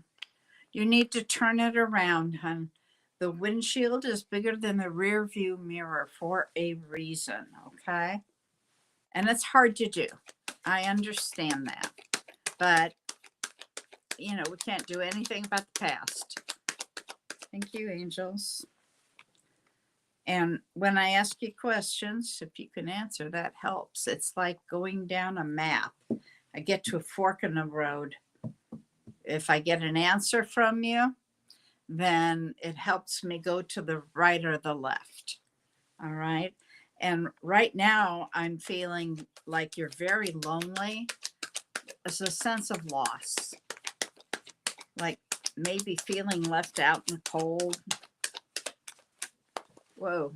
you need to turn it around, hon. The windshield is bigger than the rear view mirror for a reason, okay? And it's hard to do. I understand that. But, you know, we can't do anything about the past. Thank you, angels. And when I ask you questions, if you can answer, that helps. It's like going down a map. I get to a fork in the road. If I get an answer from you, then it helps me go to the right or the left. All right. And right now, I'm feeling like you're very lonely. It's a sense of loss, like maybe feeling left out in the cold. Whoa.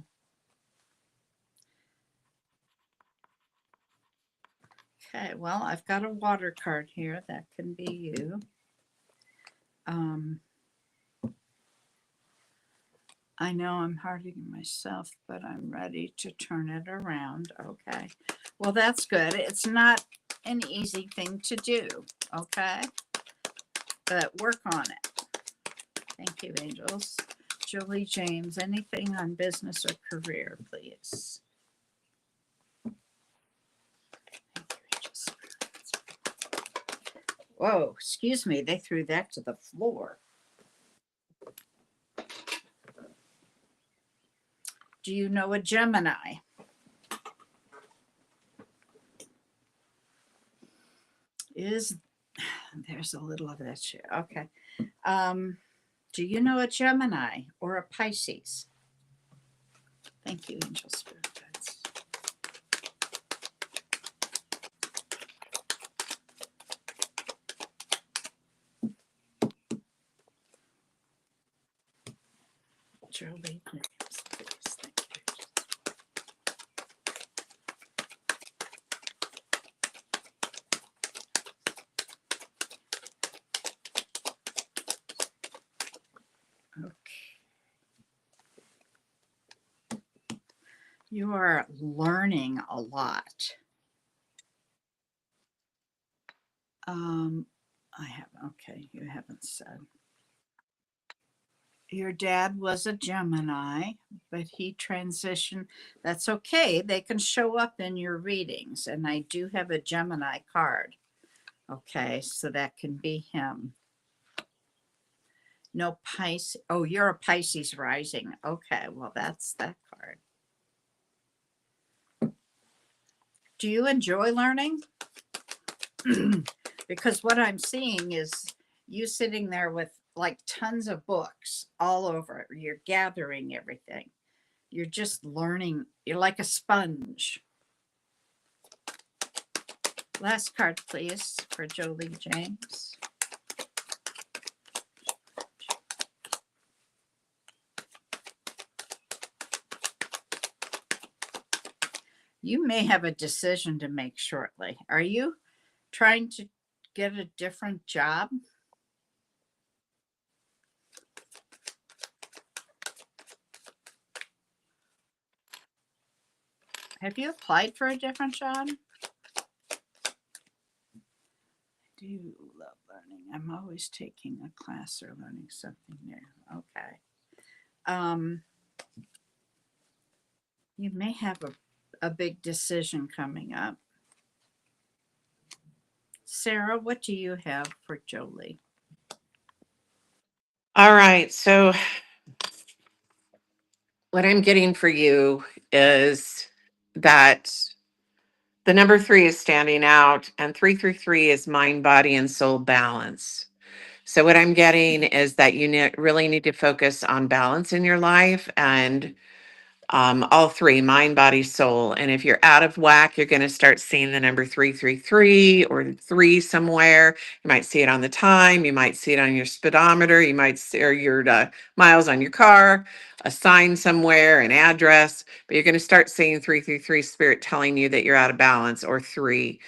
Okay, well, I've got a water card here. That can be you. I know I'm hurting myself, but I'm ready to turn it around. Okay. Well, that's good. It's not an easy thing to do. Okay. But work on it. Thank you, angels. Jolie James, anything on business or career, please. Whoa, excuse me. They threw that to the floor. Do you know a Gemini? There's a little of that shit. Okay. Do you know a Gemini or a Pisces? Thank you, angel spirit guides. Jolie James, please. Thank you. Okay. You are learning a lot. Okay, you haven't said. Your dad was a Gemini, but he transitioned. That's okay. They can show up in your readings. And I do have a Gemini card. Okay, so that can be him. No Pisces. Oh, you're a Pisces rising. Okay, well, that's that card. Do you enjoy learning? Because what I'm seeing is you sitting there with like tons of books all over. You're gathering everything. You're just learning. You're like a sponge. Last card, please, for Jolie James. You may have a decision to make shortly. Are you trying to get a different job? Have you applied for a different job? I do love learning. I'm always taking a class or learning something new. Okay. You may have a big decision coming up. Sarah, what do you have for Jolie? All right. So what I'm getting for you is that the number 3 is standing out, and 333 is mind, body, and soul balance. So what I'm getting is that you really need to focus on balance in your life, and all 3, mind, body, soul. And if you're out of whack, you're going to start seeing the number 333 or 3 somewhere. You might see it on the time. You might see it on your speedometer. You might see or your miles on your car, a sign somewhere, an address. But you're going to start seeing 333 spirit telling you that you're out of balance, or 3.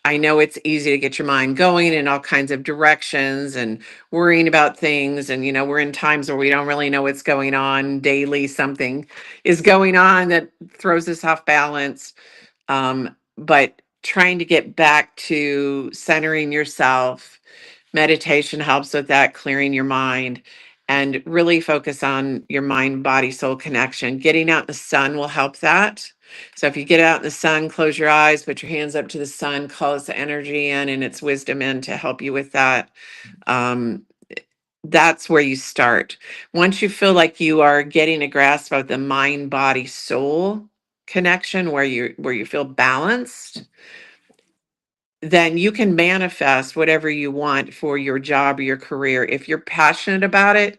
I know it's easy to get your mind going in all kinds of directions and worrying about things. And, we're in times where we don't really know what's going on daily. Something is going on that throws us off balance. But trying to get back to centering yourself, meditation helps with that, clearing your mind, and really focus on your mind, body, soul connection. Getting out in the sun will help that. So if you get out in the sun, close your eyes, put your hands up to the sun, call its energy in and its wisdom in to help you with that. That's where you start. Once you feel like you are getting a grasp of the mind, body, soul connection, where you feel balanced, then you can manifest whatever you want for your job or your career. If you're passionate about it,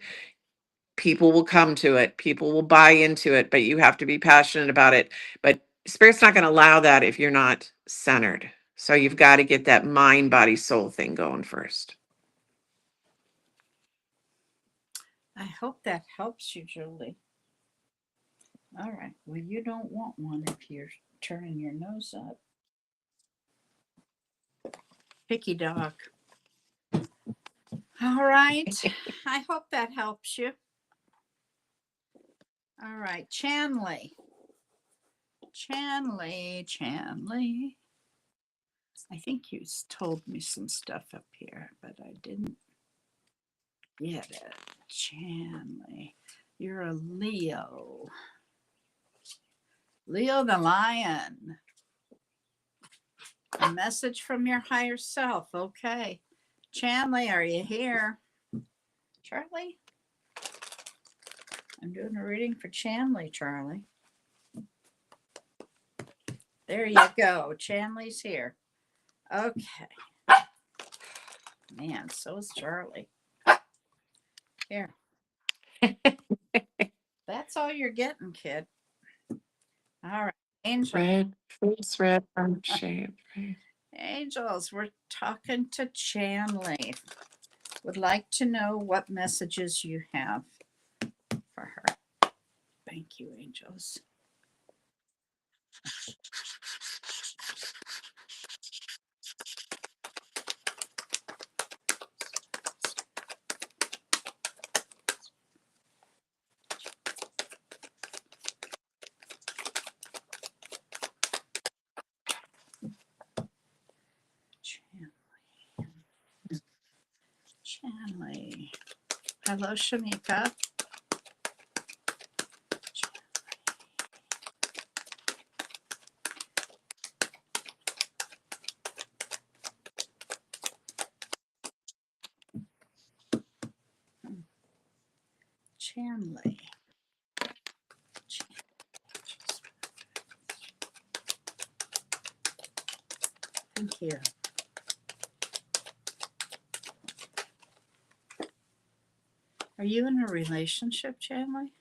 people will come to it, people will buy into it, but you have to be passionate about it. But Spirit's not going to allow that if you're not centered. So you've got to get that mind, body, soul thing going first. I hope that helps you, Julie. All right. Well, you don't want one if you're turning your nose up. Picky dog. All right. I hope that helps you. All right. Chanley. I think you told me some stuff up here, but I didn't get it. Chanley. You're a Leo. Leo the lion. A message from your higher self. Okay. Chanley, are you here? Charlie? I'm doing a reading for Chanley, Charlie. There you go. Chanley's here. Okay. Man, so is Charlie. Here. That's all you're getting, kid. All right. Angel. Red, face red from shade. Angels, we're talking to Chanley. Would like to know what messages you have for her. Thank you, angels. Chanley. Hello, Shamika. Chanley. Thank you. Are you in a relationship, Chanley?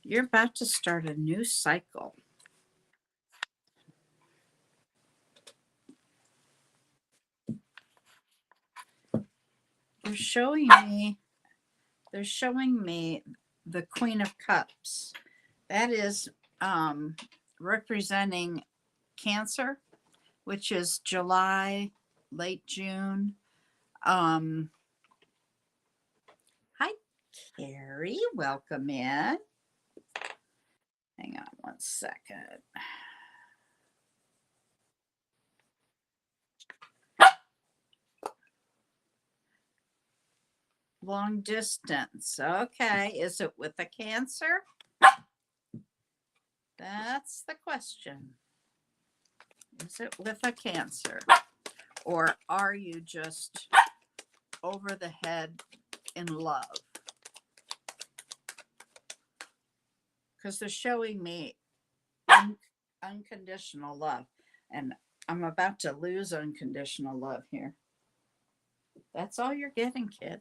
You're about to start a new cycle. They're showing me the Queen of Cups. That is representing Cancer, which is July, late June. Hi, Carrie. Welcome in. Hang on one second. Long distance. Okay. Is it with a Cancer? That's the question. Is it with a Cancer? Or are you just over the head in love? Because they're showing me unconditional love. And I'm about to lose unconditional love here. That's all you're getting, kid.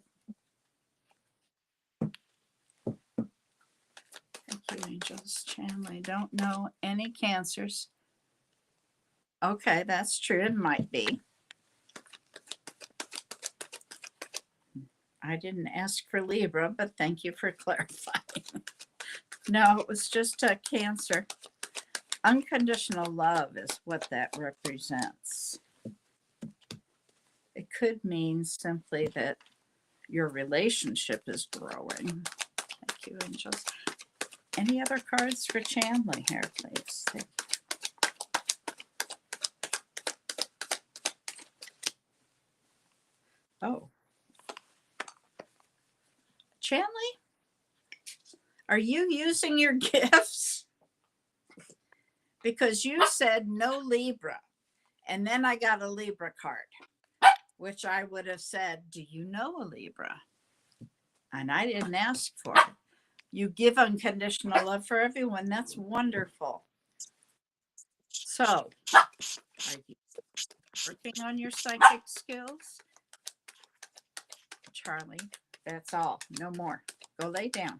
Thank you, angels. Chandler, don't know any Cancers. Okay, that's true. It might be. I didn't ask for Libra, but thank you for clarifying. No, it was just a Cancer. Unconditional love is what that represents. It could mean simply that your relationship is growing. Thank you, angels. Any other cards for Chandler here, please? Thank you. Oh. Chandler, are you using your gifts? Because you said no Libra, and then I got a Libra card, which I would have said, do you know a Libra? And I didn't ask for it. You give unconditional love for everyone. That's wonderful. So, are you working on your psychic skills? Charlie, that's all. No more. Go lay down.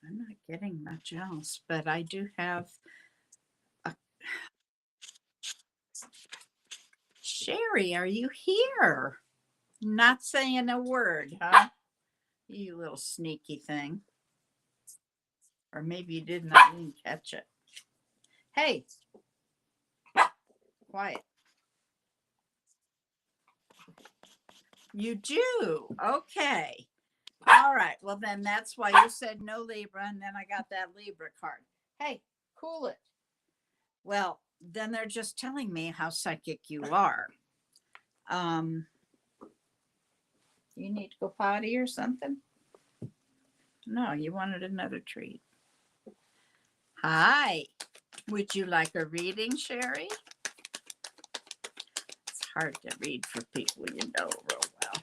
I'm not getting much else, but I do have a... Sherry, are you here? Not saying a word, huh? You little sneaky thing. Or maybe you did not even catch it. Hey, quiet. You do? Okay. All right. Well, then that's why you said no Libra, and then I got that Libra card. Hey, cool it. Well, then they're just telling me how psychic you are. You need to go potty or something? No, you wanted another treat. Hi. Would you like a reading, Sherry? It's hard to read for people you know real well.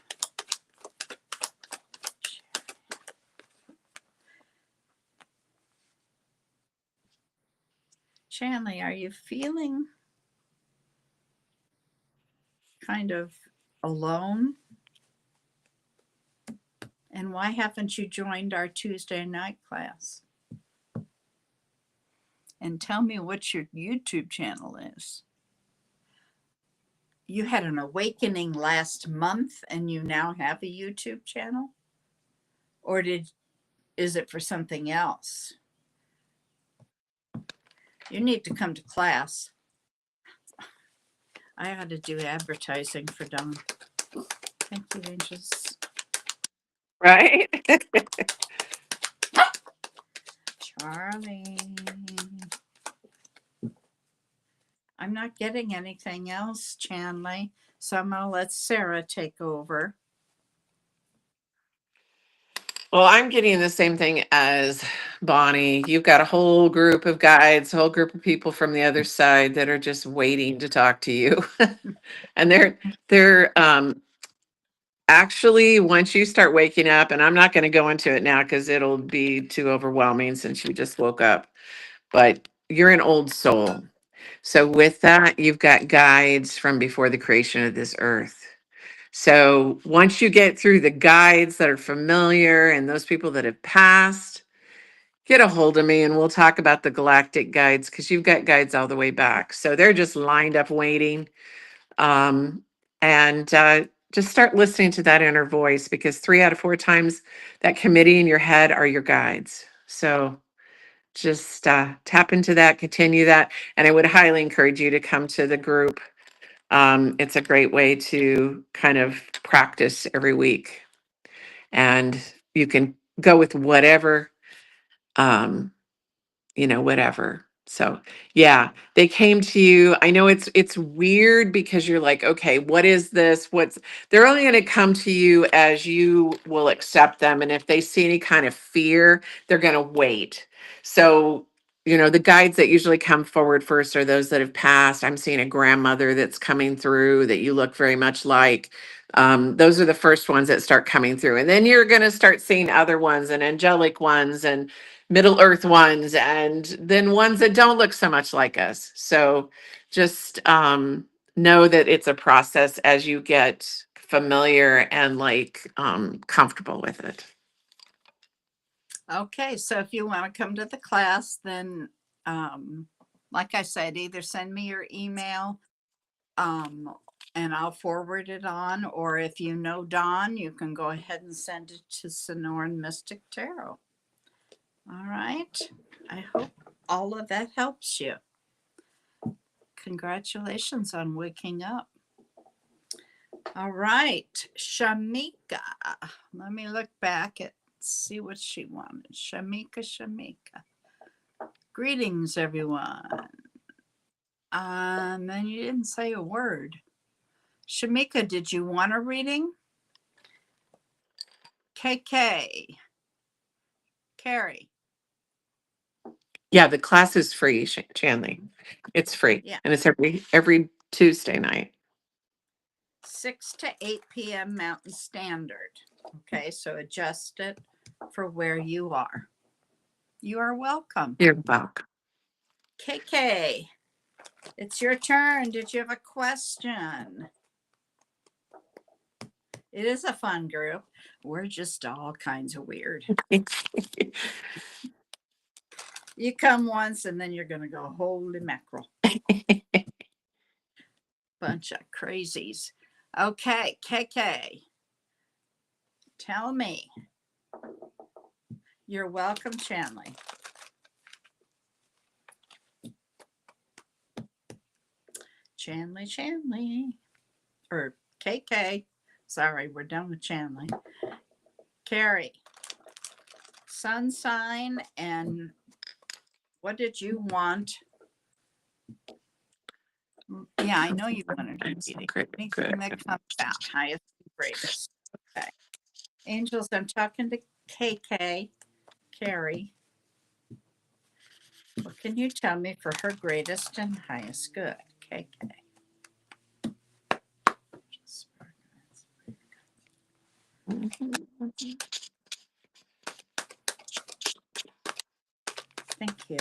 Chandler, are you feeling kind of alone? And why haven't you joined our Tuesday night class? And tell me what your YouTube channel is. You had an awakening last month and you now have a YouTube channel? Or is it for something else? You need to come to class. I ought to do advertising for Dawn. Thank you, angels. Right? Charlie. I'm not getting anything else, Chandler. So I'm going to let Sarah take over. Well, I'm getting the same thing as Bonnie. You've got a whole group of guides, a whole group of people from the other side that are just waiting to talk to you. And they're actually, once you start waking up, and I'm not going to go into it now because it'll be too overwhelming since you just woke up, but you're an old soul. So with that, you've got guides from before the creation of this earth. So once you get through the guides that are familiar and those people that have passed, get a hold of me and we'll talk about the galactic guides because you've got guides all the way back. So they're just lined up waiting. And just start listening to that inner voice because 3 out of 4 times that committee in your head are your guides. So just tap into that, continue that. And I would highly encourage you to come to the group. It's a great way to kind of practice every week. And you can go with whatever, whatever. So yeah, they came to you. I know it's weird because you're like, okay, what is this? They're only going to come to you as you will accept them. And if they see any kind of fear, they're going to wait. So, the guides that usually come forward first are those that have passed. I'm seeing a grandmother that's coming through that you look very much like. Those are the first ones that start coming through. And then you're going to start seeing other ones and angelic ones and Middle Earth ones, and then ones that don't look so much like us. So just know that it's a process as you get familiar and comfortable with it. Okay, so if you want to come to the class, then like I said, either send me your email and I'll forward it on, or if you know Dawn, you can go ahead and send it to Sonoran Mystic Tarot. All right. I hope all of that helps you. Congratulations on waking up. All right, Shamika. Let me look back at see what she wanted. Shamika. Greetings, everyone. And you didn't say a word. Shamika, did you want a reading? KK. Carrie. Yeah, the class is free, Chanley. It's free. Yeah. And it's every Tuesday night. 6 to 8 p.m. Mountain Standard. Okay, so adjust it for where you are. You are welcome. You're welcome. KK, it's your turn. Did you have a question? It is a fun group. We're just all kinds of weird. You come once and then you're going to go, holy mackerel. Bunch of crazies. Okay, KK, tell me. You're welcome, Chanley. Chanley. Or KK. Sorry, we're done with Chanley. Carrie, sun sign, and what did you want? Yeah, I know you wanted a reading. Anything that comes out, highest and greatest. Okay. Angels, I'm talking to KK, Carrie. What can you tell me for her greatest and highest good? KK. Thank you.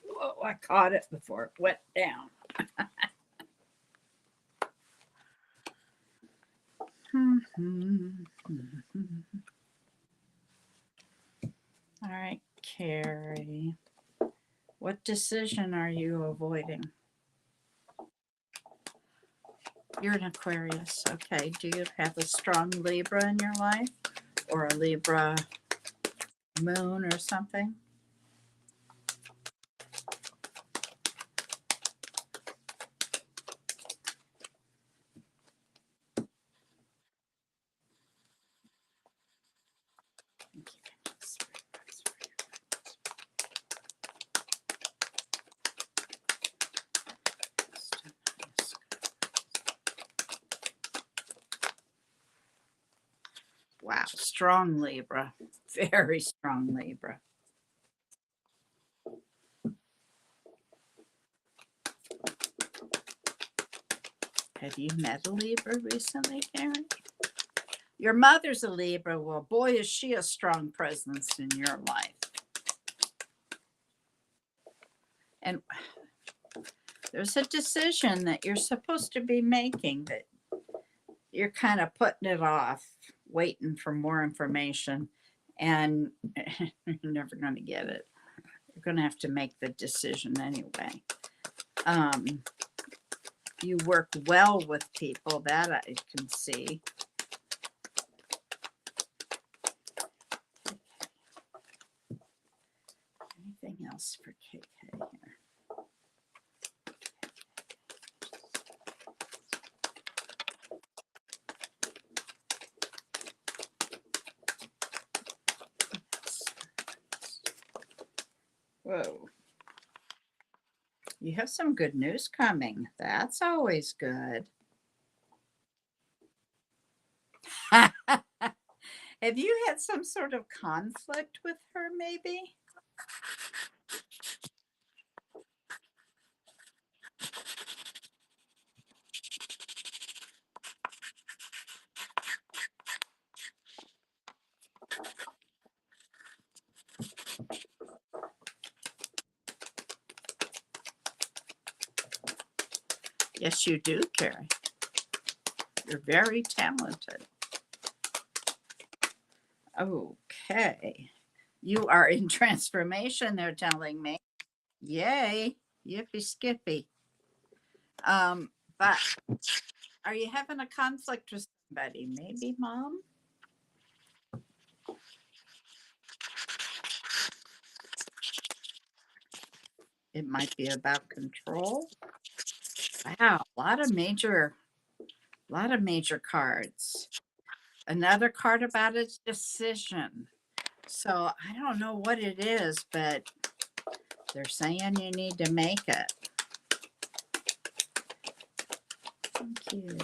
Whoa, I caught it before it went down. All right, Carrie. What decision are you avoiding? You're an Aquarius. Okay. Do you have a strong Libra in your life or a Libra moon or something? Wow, strong Libra, very strong Libra. Have you met a Libra recently, Karen? Your mother's a Libra. Well, boy, is she a strong presence in your life. And there's a decision that you're supposed to be making that you're kind of putting it off, waiting for more information, and you're never going to get it. You're going to have to make the decision anyway. You work well with people, that I can see. Anything else for KK here? Whoa. You have some good news coming. That's always good. Have you had some sort of conflict with her, maybe? Yes, you do, Carrie. You're very talented. Okay. You are in transformation, they're telling me. Yay. Yippee skippy. But are you having a conflict with somebody? Maybe mom? It might be about control. Wow, a lot of major cards. Another card about a decision. So I don't know what it is, but they're saying you need to make it. Thank you.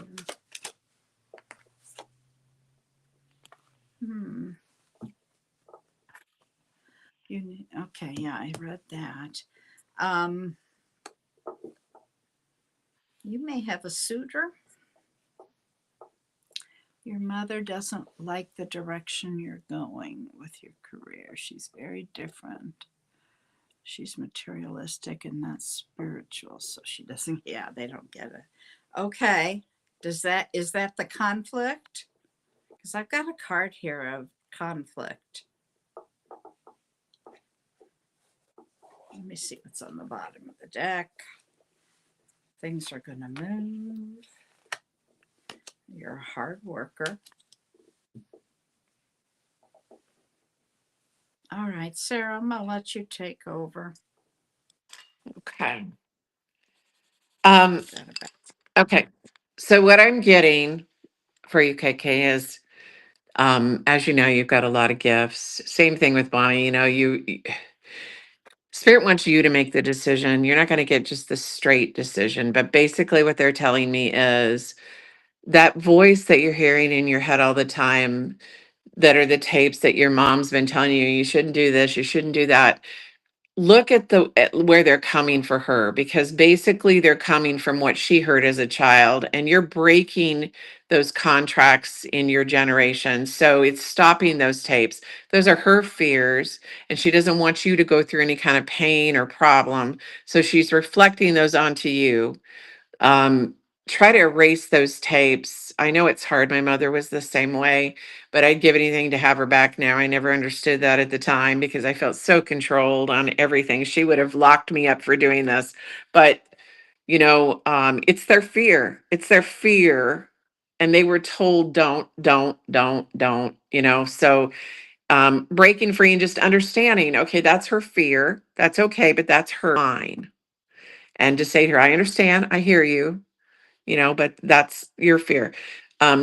Okay, yeah, I read that. You may have a suitor. Your mother doesn't like the direction you're going with your career. She's very different. She's materialistic and not spiritual, so she doesn't. Yeah, they don't get it. Okay, is that the conflict? Because I've got a card here of conflict. Let me see what's on the bottom of the deck. Things are going to move. You're a hard worker. All right, Sarah, I'm going to let you take over. Okay. Okay. So what I'm getting for you, KK, is as you know, you've got a lot of gifts. Same thing with Bonnie. Spirit wants you to make the decision. You're not going to get just the straight decision, but basically what they're telling me is that voice that you're hearing in your head all the time, that are the tapes that your mom's been telling you shouldn't do this, you shouldn't do that. Look at where they're coming for her, because basically they're coming from what she heard as a child, and you're breaking those contracts in your generation. So it's stopping those tapes. Those are her fears, and she doesn't want you to go through any kind of pain or problem. So she's reflecting those onto you. um, Try to erase those tapes. I know it's hard. My mother was the same way, but I'd give anything to have her back now. I never understood that at the time because I felt so controlled on everything. She would have locked me up for doing this. But, it's their fear. It's their fear. And they were told, don't. So breaking free and just understanding, okay, that's her fear. That's okay, but that's her mind. And to say to her, I understand, I hear you, but that's your fear.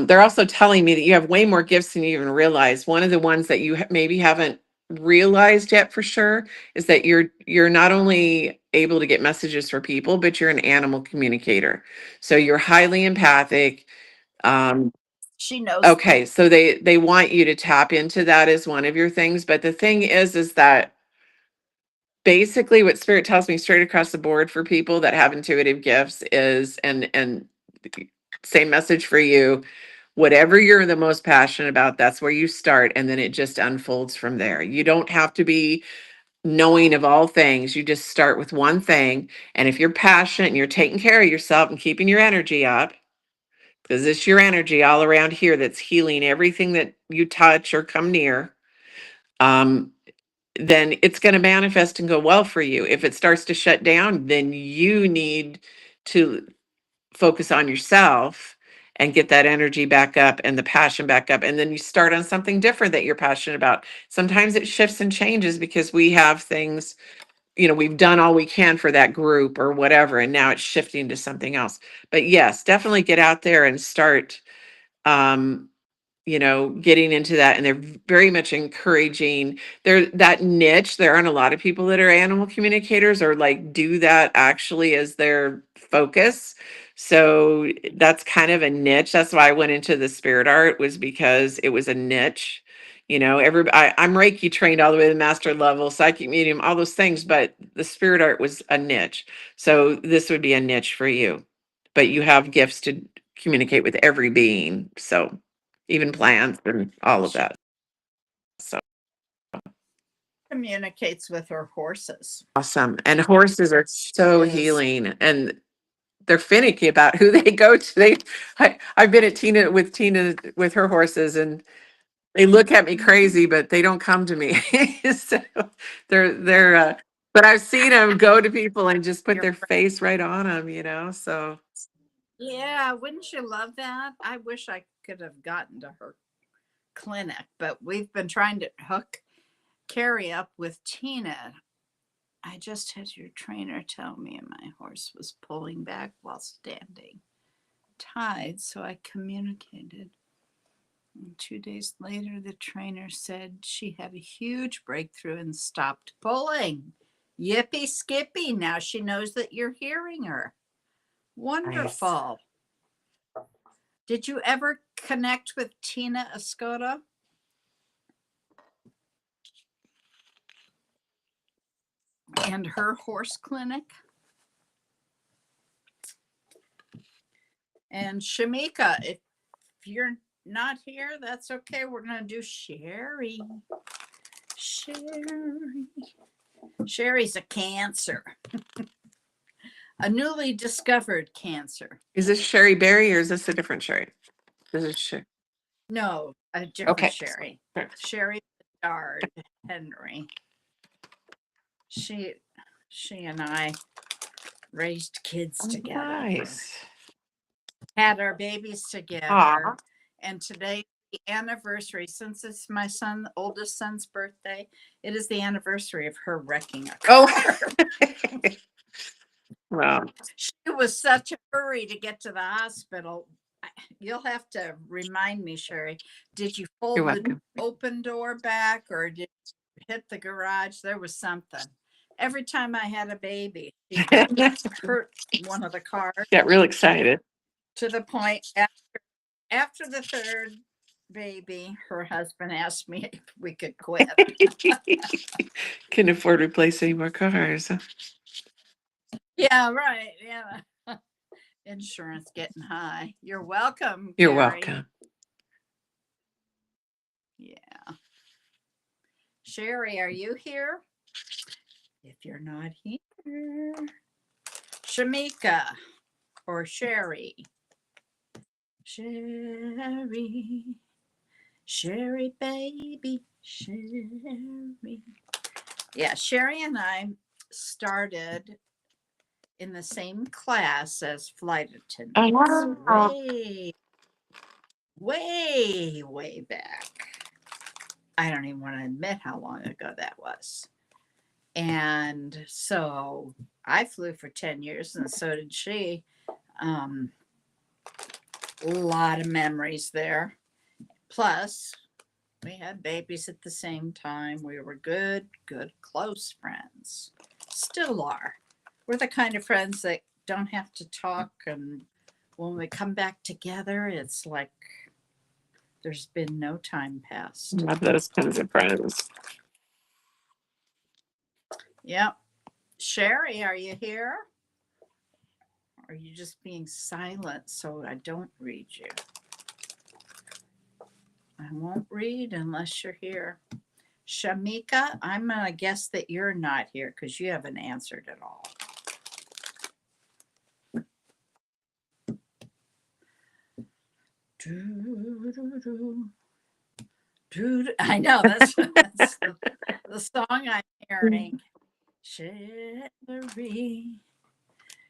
They're also telling me that you have way more gifts than you even realize. One of the ones that you maybe haven't realized yet for sure is that you're not only able to get messages for people, but you're an animal communicator. So you're highly empathic. Um, She knows. okay, so they want you to tap into that as one of your things. But the thing is that basically what spirit tells me straight across the board for people that have intuitive gifts is, and same message for you, whatever you're the most passionate about, that's where you start, and then it just unfolds from there. You don't have to be knowing of all things. You just start with one thing, and if you're passionate and you're taking care of yourself and keeping your energy up, because it's your energy all around here that's healing everything that you touch or come near, um then it's going to manifest and go well for you. If it starts to shut down, then you need to focus on yourself and get that energy back up and the passion back up. And then you start on something different that you're passionate about. Sometimes it shifts and changes because we have things, we've done all we can for that group or whatever, and now it's shifting to something else. But yes, definitely get out there and start, getting into that, and they're very much encouraging that niche. There aren't a lot of people that are animal communicators or like do that actually as their focus. So that's kind of a niche. That's why I went into the spirit art, was because it was a niche. I'm Reiki trained all the way to the master level, psychic medium, all those things, but the spirit art was a niche. So this would be a niche for you, but you have gifts to communicate with every being. So even plants and all of She that. So communicates with her horses. awesome. And horses are so Is healing, and they're finicky about who they go to. I've been at Tina with her horses, and they look at me crazy, but they don't come to me. So they're but I've seen them go to people and just put you're their right. face right on them. So Yeah, wouldn't you love that? I wish I could have gotten to her clinic, but we've been trying to hook Carrie up with Tina. I just had your trainer tell me my horse was pulling back while standing tied, so I communicated. And 2 days later, the trainer said she had a huge breakthrough and stopped pulling. Yippee skippy. Now she knows that you're hearing her. nice. Wonderful. Did you ever connect with Tina Escoda? And her horse clinic? And Shamika, if you're not here, that's okay. We're going to do Sherry. Sherry's a Cancer. A newly discovered Cancer. Is this Sherry Berry or is this a different Sherry? This is Sherry. No, a different Okay. Sherry. Sure. Sherry Bedard Henry. She and I raised kids together. Nice. Had our babies together. Aw. And today, the anniversary, since it's my oldest son's birthday, it is the anniversary of her wrecking a car. Oh. Wow. She was such a hurry to get to the hospital. You'll have to remind me, Sherry. Did you fold You're the welcome. open door back, or did you hit the garage? There was something. Every time I had a baby, she hurt one of the cars Got real excited. to the point after the third baby, her husband asked me if we could quit. Couldn't afford to replace any more cars. Yeah, right. Yeah. Insurance getting high. You're welcome. You're Gary. welcome. Yeah. Sherry, are you here? If you're not here, Shamika or Sherry. Sherry baby, Sherry. Yeah, Sherry and I started in the same class as flight attendants. Oh, wow. Way back. I don't even want to admit how long ago that was. And so I flew for 10 years, and so did she. A lot of memories there. Plus, we had babies at the same time. We were good, close friends. Still are. We're the kind of friends that don't have to talk. And when we come back together, it's like there's been no time passed. Love those kinds of friends. Yep. Sherry, are you here? Or are you just being silent so I don't read you? I won't read unless you're here. Shamika, I'm going to guess that you're not here because you haven't answered at all. I know, that's the song I'm hearing. Sherry,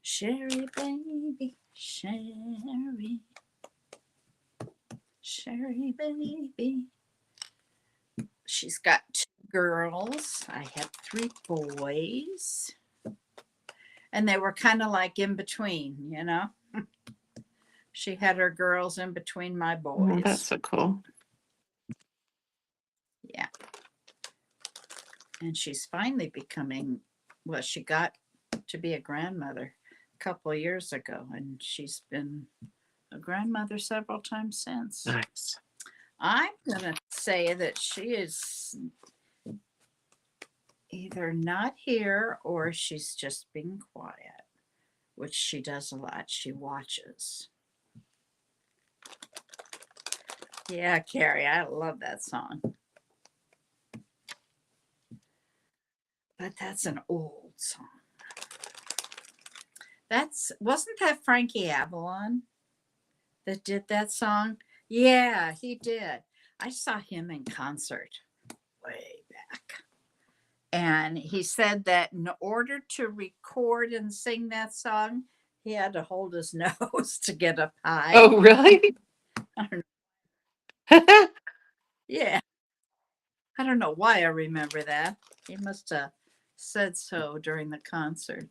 Sherry baby, Sherry, Sherry baby. She's got 2 girls. I had 3 boys. And they were kind of like in between, you know. She had her girls in between my boys. Oh, that's so cool. And she's finally becoming, well, she got to be a grandmother a couple of years ago, and she's been a grandmother several times since. Nice. I'm going to say that she is either not here or she's just being quiet, which she does a lot. She watches. Yeah, Carrie, I love that song. But that's an old song. Wasn't that Frankie Avalon that did that song? Yeah, he did. I saw him in concert way back. And he said that in order to record and sing that song, he had to hold his nose to get up high. Oh, really? I don't Yeah. I don't know why I remember that. He must have said so during the concert.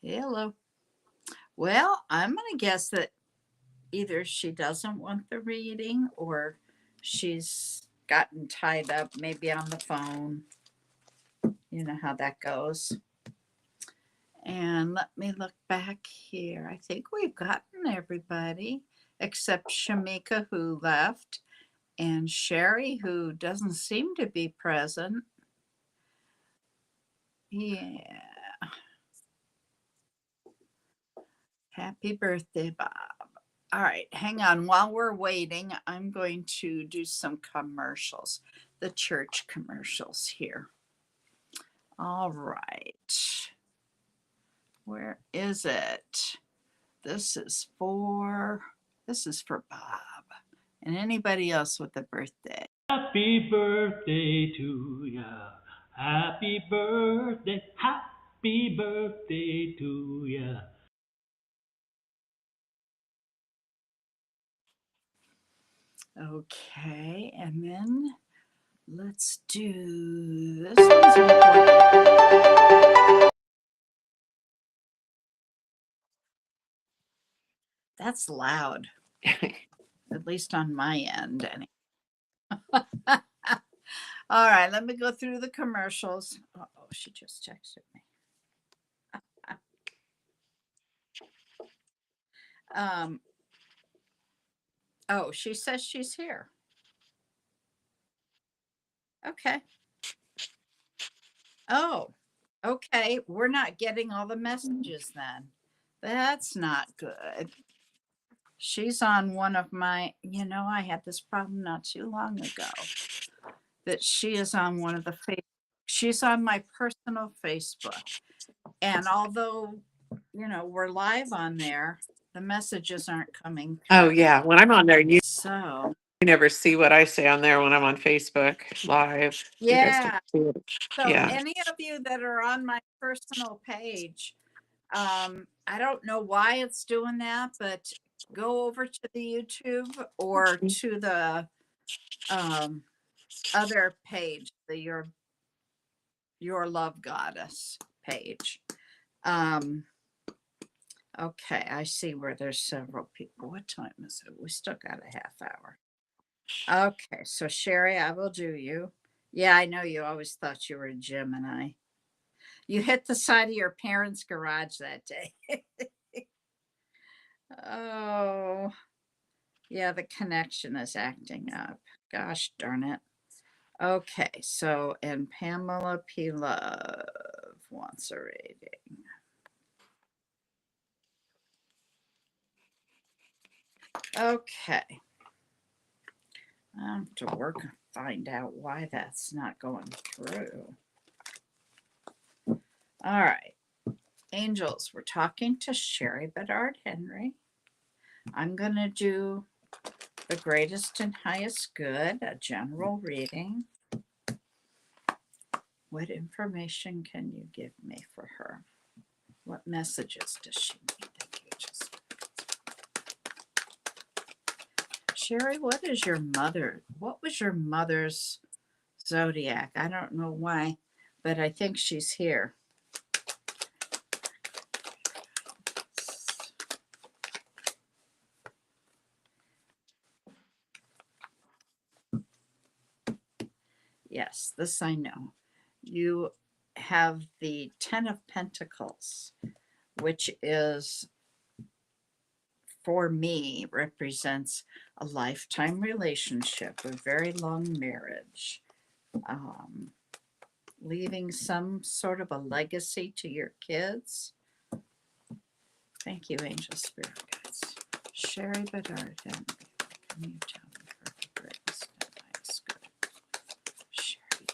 Hello. Well, I'm going to guess that either she doesn't want the reading or she's gotten tied up, maybe on the phone. You know how that goes. And let me look back here. I think we've gotten everybody except Shamika, who left, and Sherry, who doesn't seem to be present. Yeah. Happy birthday, Bob. All right, hang on. While we're waiting, I'm going to do some commercials, the church commercials here. All right. Where is it? This is for Bob and anybody else with a birthday. Happy birthday to ya. Happy birthday to ya. Okay, and then let's do this one's important. That's loud, at least on my end. All right, let me go through the commercials. Oh, she just texted me. Oh, she says she's here. Okay. Oh, okay. We're not getting all the messages then. That's not good. She's on one of my, I had this problem not too long ago that she is on one of the she's on my personal Facebook. And although, we're live on there, the messages aren't coming Oh, through. yeah. When I'm on there, you So, never see what I say on there when I'm on Facebook Live. You guys yeah. can see it. So Yeah. any of you that are on my personal page, I don't know why it's doing that, but go over to the YouTube or to the other page, the Your Love Goddess page. Okay, I see where there's several people. What time is it? We still got a half hour. Okay, so Sherry, I will do you. Yeah, I know you always thought you were a Gemini. You hit the side of your parents' garage that day. Oh, yeah, the connection is acting up. Gosh darn it. Okay, so, and Pamela P. Love wants a rating. Okay. I have to work and find out why that's not going through. All right. Angels, we're talking to Sherry Bedard Henry. I'm going to do the greatest and highest good, a general reading. What information can you give me for her? What messages does she need? Thank you. Sherry, what was your mother's zodiac? I don't know why, but I think she's here. Yes, this I know. You have the 10 of Pentacles, which is, for me, represents a lifetime relationship, a very long marriage, leaving some sort of a legacy to your kids. Thank you, Angel Spirit Guides. Sherry Bedard, can you tell me her greatest advice? Good. Sherry Bedard.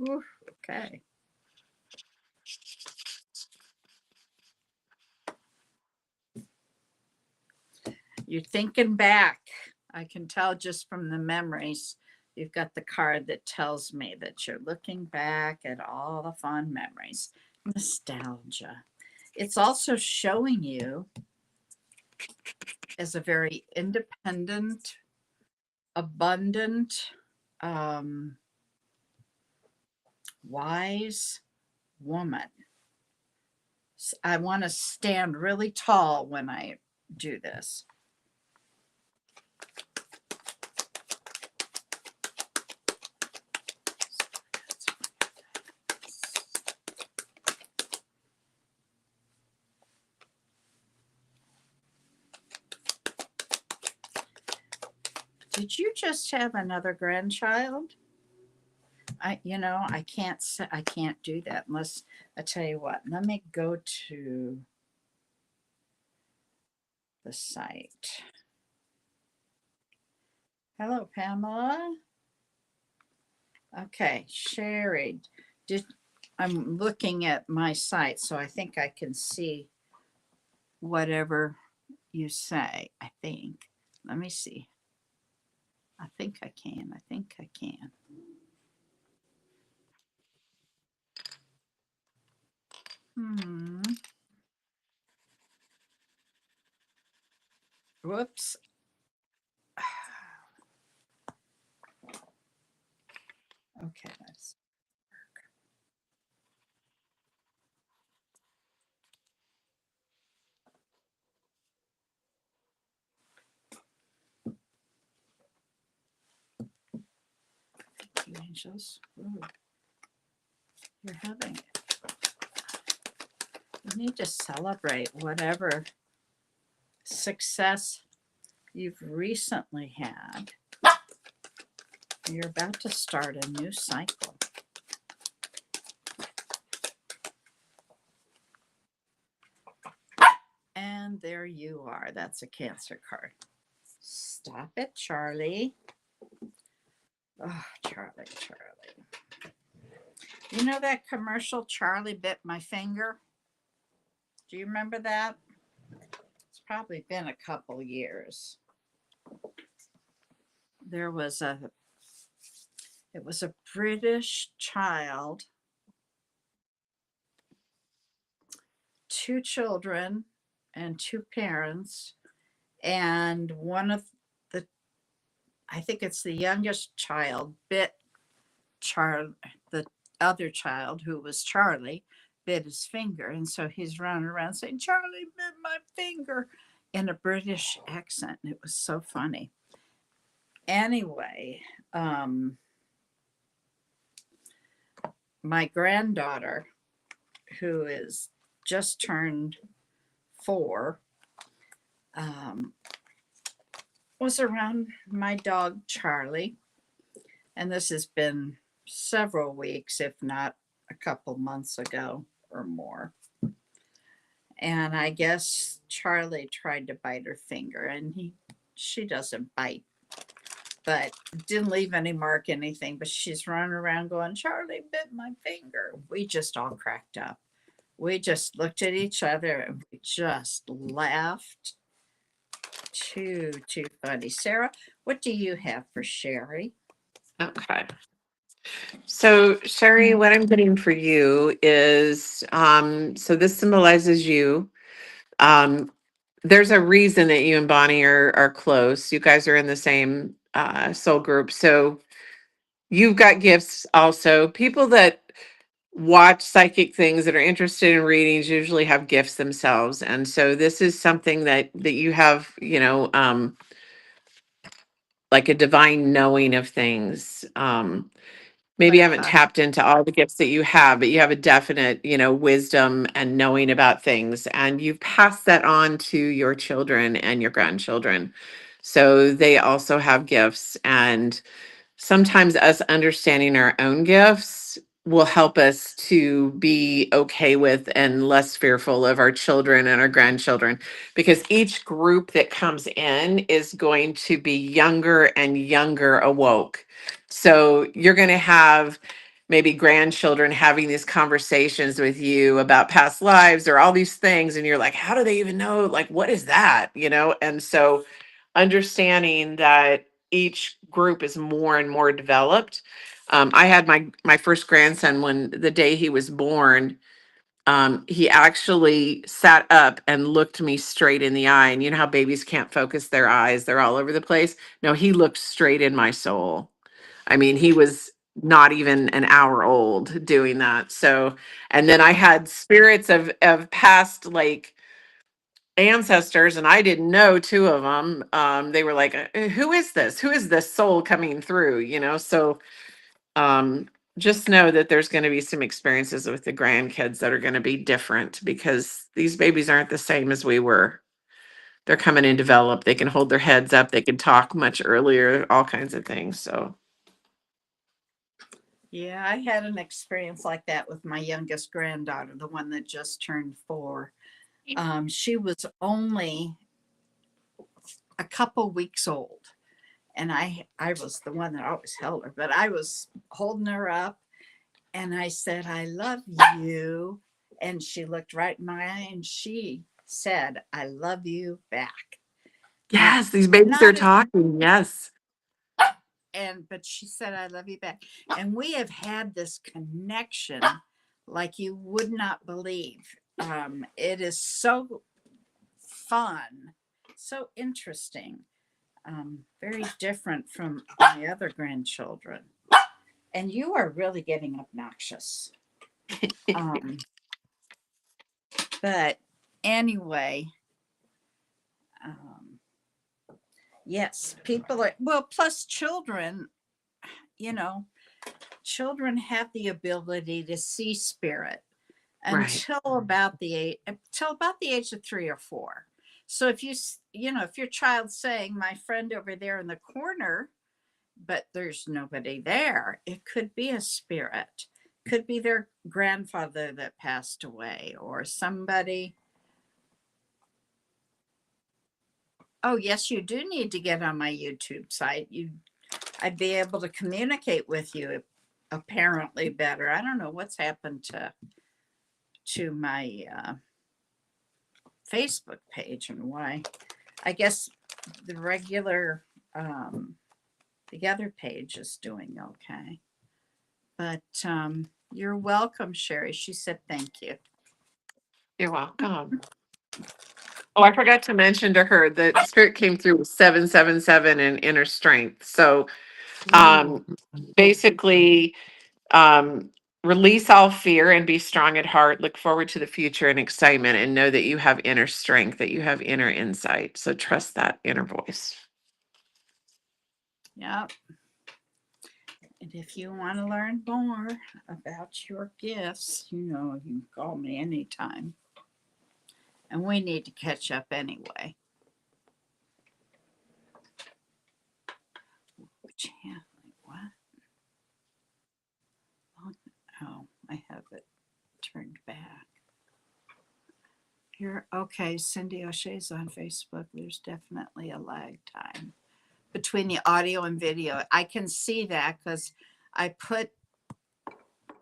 Ooh, okay. You're thinking back. I can tell just from the memories. You've got the card that tells me that you're looking back at all the fond memories. Nostalgia. It's also showing you as a very independent, abundant, wise woman. I want to stand really tall when I do this. Did you just have another grandchild? I can't say, I can't do that unless I tell you what. Let me go to the site. Hello, Pamela. Okay, Sherry. I'm looking at my site, so I think I can see whatever you say. I think. Let me see. I think I can. I think I can. Whoops. Okay, let's thank you, angels. Ooh, you're having it. You need to celebrate whatever success you've recently had. You're about to start a new cycle. And there you are. That's a Cancer card. Stop it, Charlie. Oh, Charlie. You know that commercial, Charlie Bit My Finger? Do you remember that? It's probably been a couple years. It was a British child, 2 children and 2 parents, and one of I think it's the youngest child, bit the other child, who was Charlie, bit his finger. And so he's running around saying, Charlie bit my finger, in a British accent. It was so funny. Anyway, my granddaughter, who is just turned 4, was around my dog Charlie, and this has been several weeks, if not a couple months ago or more. And I guess Charlie tried to bite her finger, and she doesn't bite, but didn't leave any mark, anything. But she's running around going, Charlie bit my finger. We just all cracked up. We just looked at each other and we just laughed. Too funny. Sarah, what do you have for Sherry? Okay. So, Sherry, what I'm getting for you is so this symbolizes you. Um, there's a reason that you and Bonnie are close. You guys are in the same soul group. So, you've got gifts also. People that watch psychic things that are interested in readings usually have gifts themselves. And so, this is something that you have, like a divine knowing of things. Maybe you haven't Clarify. tapped into all the gifts that you have, but you have a definite, wisdom and knowing about things. And you've passed that on to your children and your grandchildren. So they also have gifts. And sometimes us understanding our own gifts will help us to be okay with and less fearful of our children and our grandchildren, because each group that comes in is going to be younger and younger awoke. So you're going to have maybe grandchildren having these conversations with you about past lives or all these things, and you're like, how do they even know, like, what is that, and so understanding that each group is more and more developed. I had my first grandson when the day he was born. He actually sat up and looked me straight in the eye. And you know how babies can't focus their eyes; they're all over the place. No, he looked straight in my soul. I mean, he was not even an hour old doing that. So, and then I had spirits of past like ancestors, and I didn't know two of them. They were like, who is this? Who is this soul coming through?" So um, just know that there's going to be some experiences with the grandkids that are going to be different, because these babies aren't the same as we were. They're coming in developed. They can hold their heads up. They can talk much earlier, all kinds of things. So, Yeah, I had an experience like that with my youngest granddaughter, the one that just turned 4. She was only a couple weeks old, and I was the one that always held her, but I was holding her up, and I said, "I love you," and she looked right in my eye, and she said, "I love you back." Not yes, these babies are not as talking. Yes. but she said, "I love you back," and we have had this connection like you would not believe. It is so fun, so interesting, very different from my other grandchildren. And you are really getting obnoxious. Um, but anyway, um, yes, people are, well, plus children, you know, children have the ability to see spirit Right. until about the age of 3 or 4. So if if your child's saying, "My friend over there in the corner," but there's nobody there, it could be a spirit, could be their grandfather that passed away or somebody. Oh yes, you do need to get on my YouTube site. I'd be able to communicate with you apparently better. I don't know what's happened to my Facebook page and why. I guess the regular the other page is doing okay. But you're welcome, Sherry. She said thank you. You're welcome. Oh, I forgot to mention to her that spirit came through with 777 and inner strength. So Ooh. um basically um release all fear and be strong at heart. Look forward to the future and excitement, and know that you have inner strength, that you have inner insight. So trust that inner voice. Yeah. And if you want to learn more about your gifts, you can call me anytime. And we need to catch up anyway. Which, yeah, what? Oh, I have it turned back. You're okay. Cindy O'Shea's on Facebook. There's definitely a lag time between the audio and video. I can see that because I put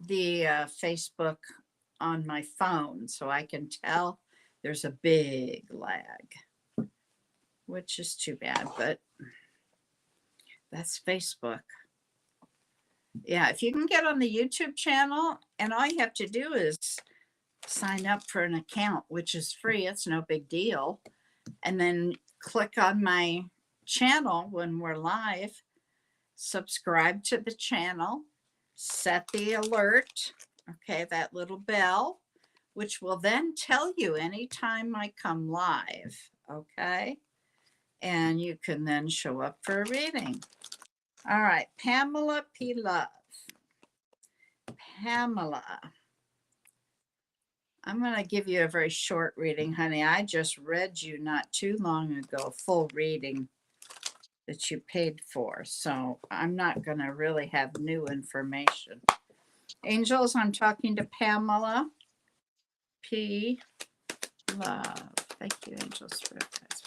the Facebook on my phone, so I can tell there's a big lag, which is too bad, but that's Facebook. Yeah, if you can get on the YouTube channel, and all you have to do is sign up for an account, which is free. It's no big deal. And then click on my channel when we're live, subscribe to the channel, set the alert, okay, that little bell, which will then tell you anytime I come live, okay? And you can then show up for a reading. All right, Pamela P. Love. Pamela. I'm going to give you a very short reading, honey. I just read you not too long ago, full reading that you paid for. So I'm not going to really have new information. Angels, I'm talking to Pamela P. Love. Thank you, angels, for your guidance.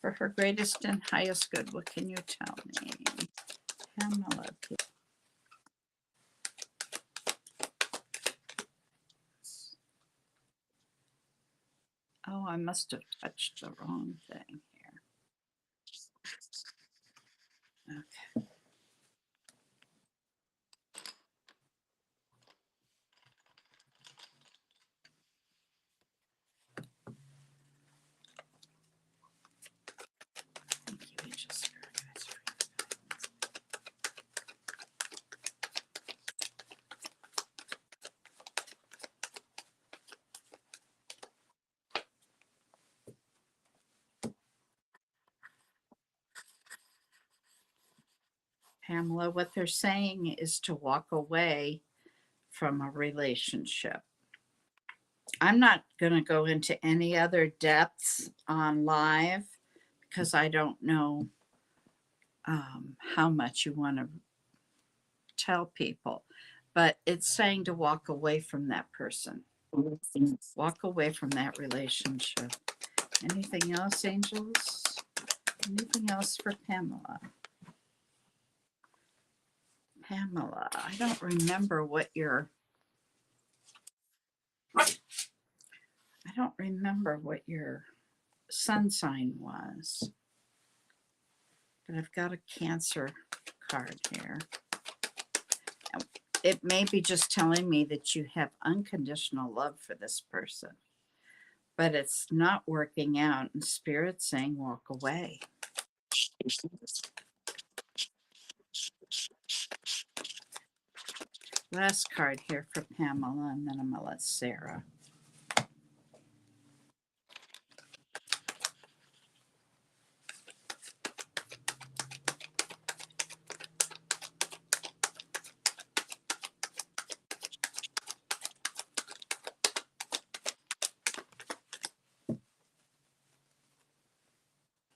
For her greatest and highest good, what can you tell me? Pamela P. Oh, I must have touched the wrong thing here. Okay. Thank you, angels, for your guidance, for your guidance. Pamela, what they're saying is to walk away from a relationship. I'm not going to go into any other depths on live because I don't know how much you want to tell people, but it's saying to walk away from that person, walk away from that relationship. Anything else, angels? Anything else for Pamela? Pamela, I don't remember what your sun sign was, but I've got a Cancer card here. It may be just telling me that you have unconditional love for this person, but it's not working out, and Spirit's saying walk away. Last card here for Pamela, and then I'm going to let Sarah.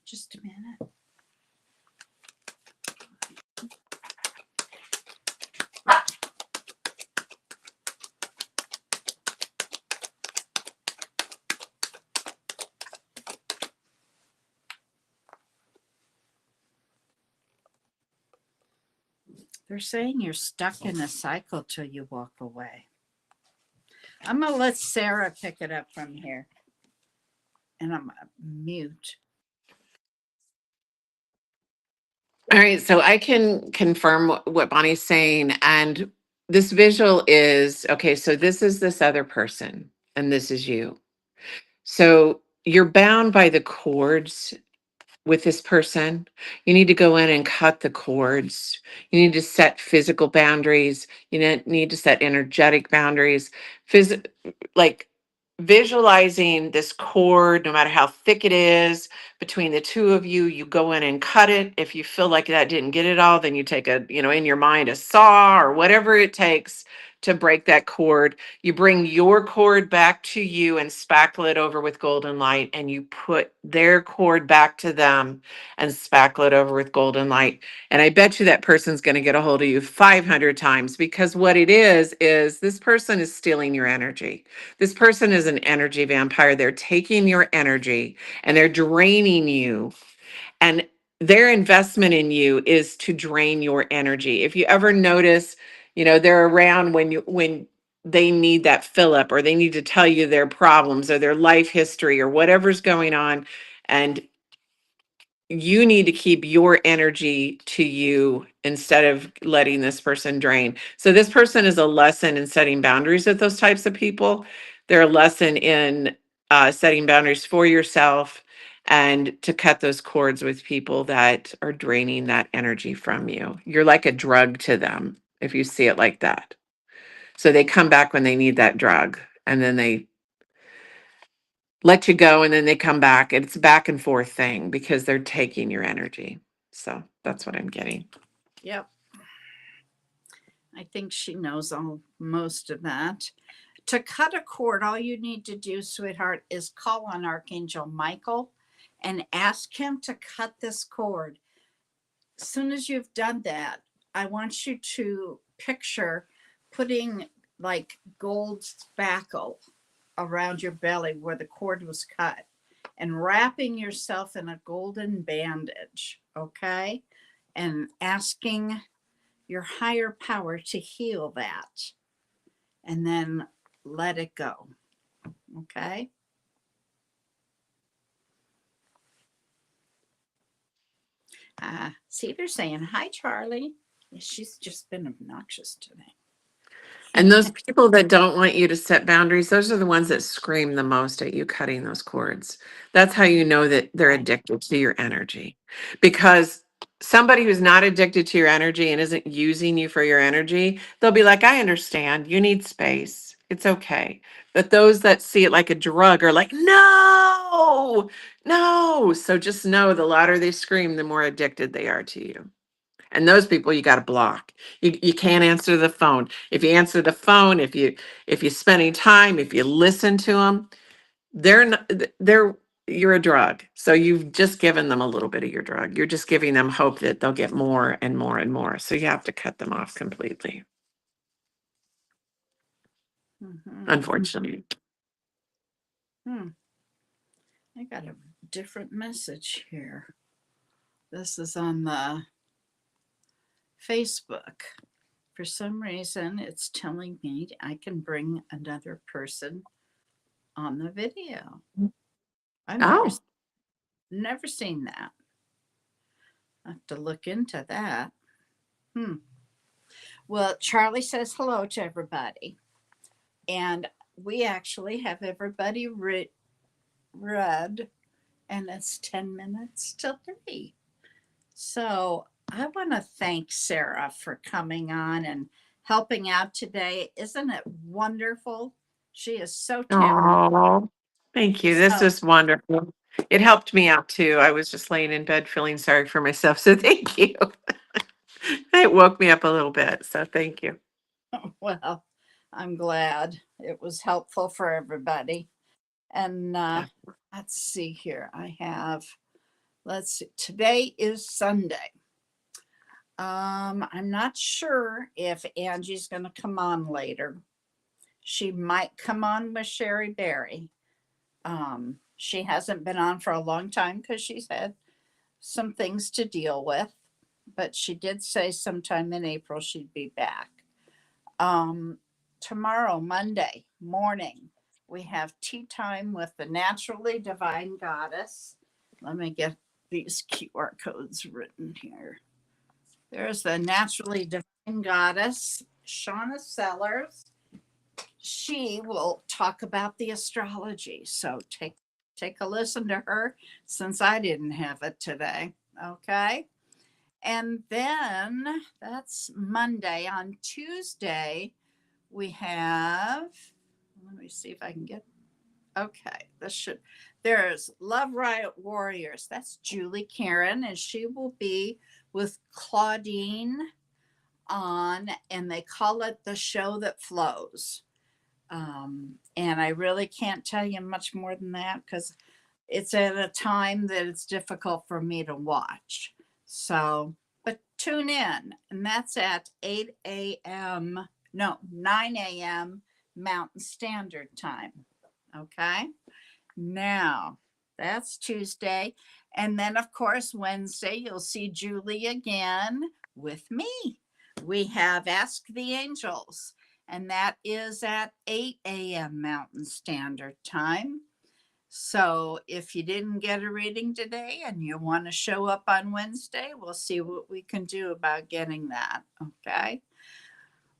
Just a minute. They're saying you're stuck in a cycle till you walk away. I'm going to let Sarah pick it up from here. And I'm mute. All right, so I can confirm what Bonnie's saying. And this visual is okay, so this is this other person, and this is you. So you're bound by the cords with this person. You need to go in and cut the cords. You need to set physical boundaries. You need to set energetic boundaries. Like visualizing this cord, no matter how thick it is, between the two of you, you go in and cut it. If you feel like that didn't get it all, then you take in your mind, a saw or whatever it takes to break that cord. You bring your cord back to you and spackle it over with golden light, and you put their cord back to them and spackle it over with golden light. And I bet you that person's going to get a hold of you 500 times, because what it is this person is stealing your energy. This person is an energy vampire. They're taking your energy and they're draining you. And their investment in you is to drain your energy. If you ever notice, they're around when they need that fill up, or they need to tell you their problems or their life history or whatever's going on. And you need to keep your energy to you instead of letting this person drain. So this person is a lesson in setting boundaries with those types of people. They're a lesson in setting boundaries for yourself and to cut those cords with people that are draining that energy from you. You're like a drug to them if you see it like that. So they come back when they need that drug, and then they let you go, and then they come back. It's a back and forth thing because they're taking your energy. So that's what I'm getting. Yep. I think she knows most of that. To cut a cord, all you need to do, sweetheart, is call on Archangel Michael and ask him to cut this cord. As soon as you've done that, I want you to picture putting like gold spackle around your belly where the cord was cut and wrapping yourself in a golden bandage, okay? And asking your higher power to heal that and then let it go, okay? See, they're saying, hi, Charlie. She's just been obnoxious today. And those people that don't want you to set boundaries, those are the ones that scream the most at you cutting those cords. That's how you know that they're addicted to your energy. Because somebody who's not addicted to your energy and isn't using you for your energy, they'll be like, I understand, you need space. It's okay. But those that see it like a drug are like, no, no. So just know the louder they scream, the more addicted they are to you. And those people you got to block. You can't answer the phone. If you answer the phone, if you spend any time, if you listen to them, they're not, they're you're a drug. So you've just given them a little bit of your drug. You're just giving them hope that they'll get more and more and more. So you have to cut them off completely. Mhm. Unfortunately. I got a different message here. This is on the Facebook. For some reason, it's telling me I can bring another person on the video. I've Oh, never seen that. I have to look into that. Well, Charlie says hello to everybody. And we actually have everybody read, and it's 10 minutes till 3. So I want to thank Sarah for coming on and helping out today. Isn't it wonderful? She is so talented. oh, thank you. This So, is wonderful. It helped me out too. I was just laying in bed feeling sorry for myself. So thank you. It woke me up a little bit. So thank you. well, I'm glad it was helpful for everybody. And let's see here. Let's see, today is Sunday. I'm not sure if Angie's going to come on later. She might come on with Sherry Berry. She hasn't been on for a long time because she's had some things to deal with, but she did say sometime in April she'd be back. Tomorrow, Monday morning, we have tea time with the Naturally Divine Goddess. Let me get these QR codes written here. There's the Naturally Divine Goddess, Shauna Sellers. She will talk about the astrology. So take a listen to her since I didn't have it today. Okay. And then that's Monday. On Tuesday, we have, let me see if I can get, okay, there's Love Riot Warriors. That's Julie Karen, and she will be with Claudine on, and they call it The Show That Flows. And I really can't tell you much more than that because it's at a time that it's difficult for me to watch. So, but tune in, and that's at 9 a.m. Mountain Standard Time. Okay. Now, that's Tuesday. And then, of course, Wednesday, you'll see Julie again with me. We have Ask the Angels, and that is at 8 a.m. Mountain Standard Time. So if you didn't get a reading today and you want to show up on Wednesday, we'll see what we can do about getting that. Okay.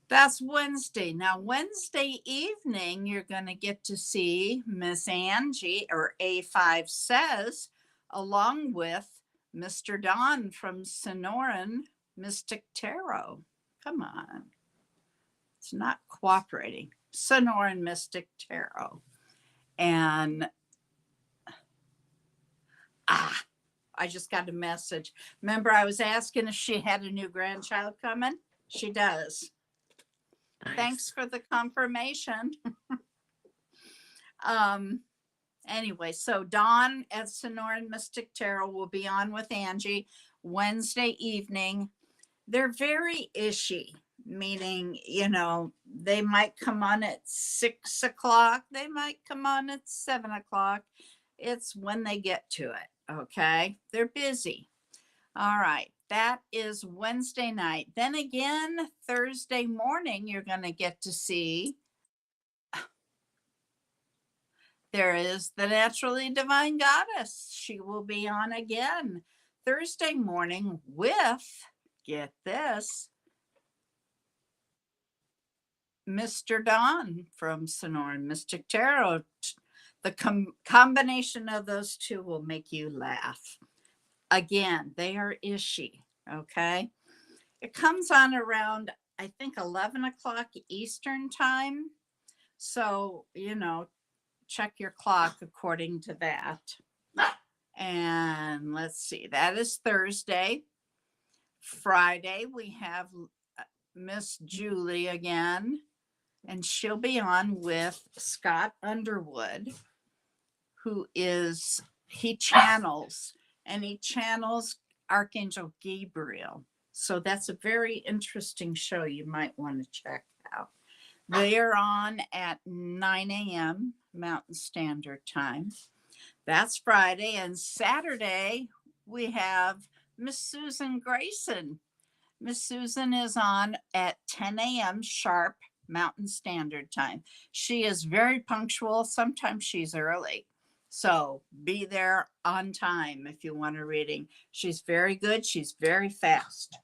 That's Wednesday. Now, Wednesday evening, you're going to get to see Miss Angie, or A5 Says, along with Mr. Don from Sonoran Mystic Tarot. Come on. It's not cooperating. Sonoran Mystic Tarot. And I just got a message. Remember, I was asking if she had a new grandchild coming? She does. Nice. Thanks for the confirmation. Anyway, so Dawn at Sonoran Mystic Tarot will be on with Angie Wednesday evening. They're very ishy, meaning, you know, they might come on at 6 o'clock. They might come on at 7 o'clock. It's when they get to it. Okay. They're busy. All right. That is Wednesday night. Then again, Thursday morning, you're going to get to see there is the Naturally Divine Goddess. She will be on again Thursday morning with, get this, Mr. Don from Sonoran Mystic Tarot. The combination of those two will make you laugh. Again, they are ishy, okay? It comes on around, I think, 11 o'clock Eastern time. So, you know, check your clock according to that. And let's see, that is Thursday. Friday, we have Miss Julie again, and she'll be on with Scott Underwood, who is, he channels Archangel Gabriel. So that's a very interesting show you might want to check out. They are on at 9 a.m. Mountain Standard Time. That's Friday. And Saturday, we have Miss Susan Grayson. Miss Susan is on at 10 a.m. sharp Mountain Standard Time. She is very punctual. Sometimes she's early. So be there on time if you want a reading. She's very good. She's very fast.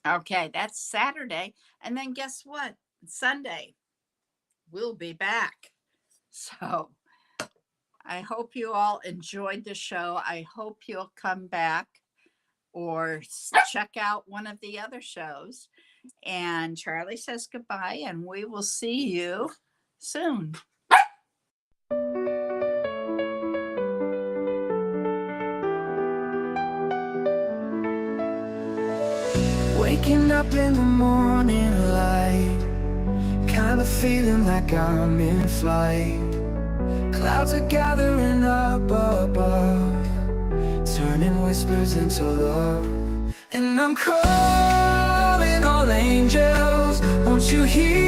Okay, that's Saturday. And then guess what? Sunday, we'll be back. So I hope you all enjoyed the show. I hope you'll come back or check out one of the other shows. And Charlie says goodbye, and we will see you soon. Waking up in the morning light, kind of feeling like I'm in flight. Clouds are gathering up above, turning whispers into love. And I'm calling all angels, won't you hear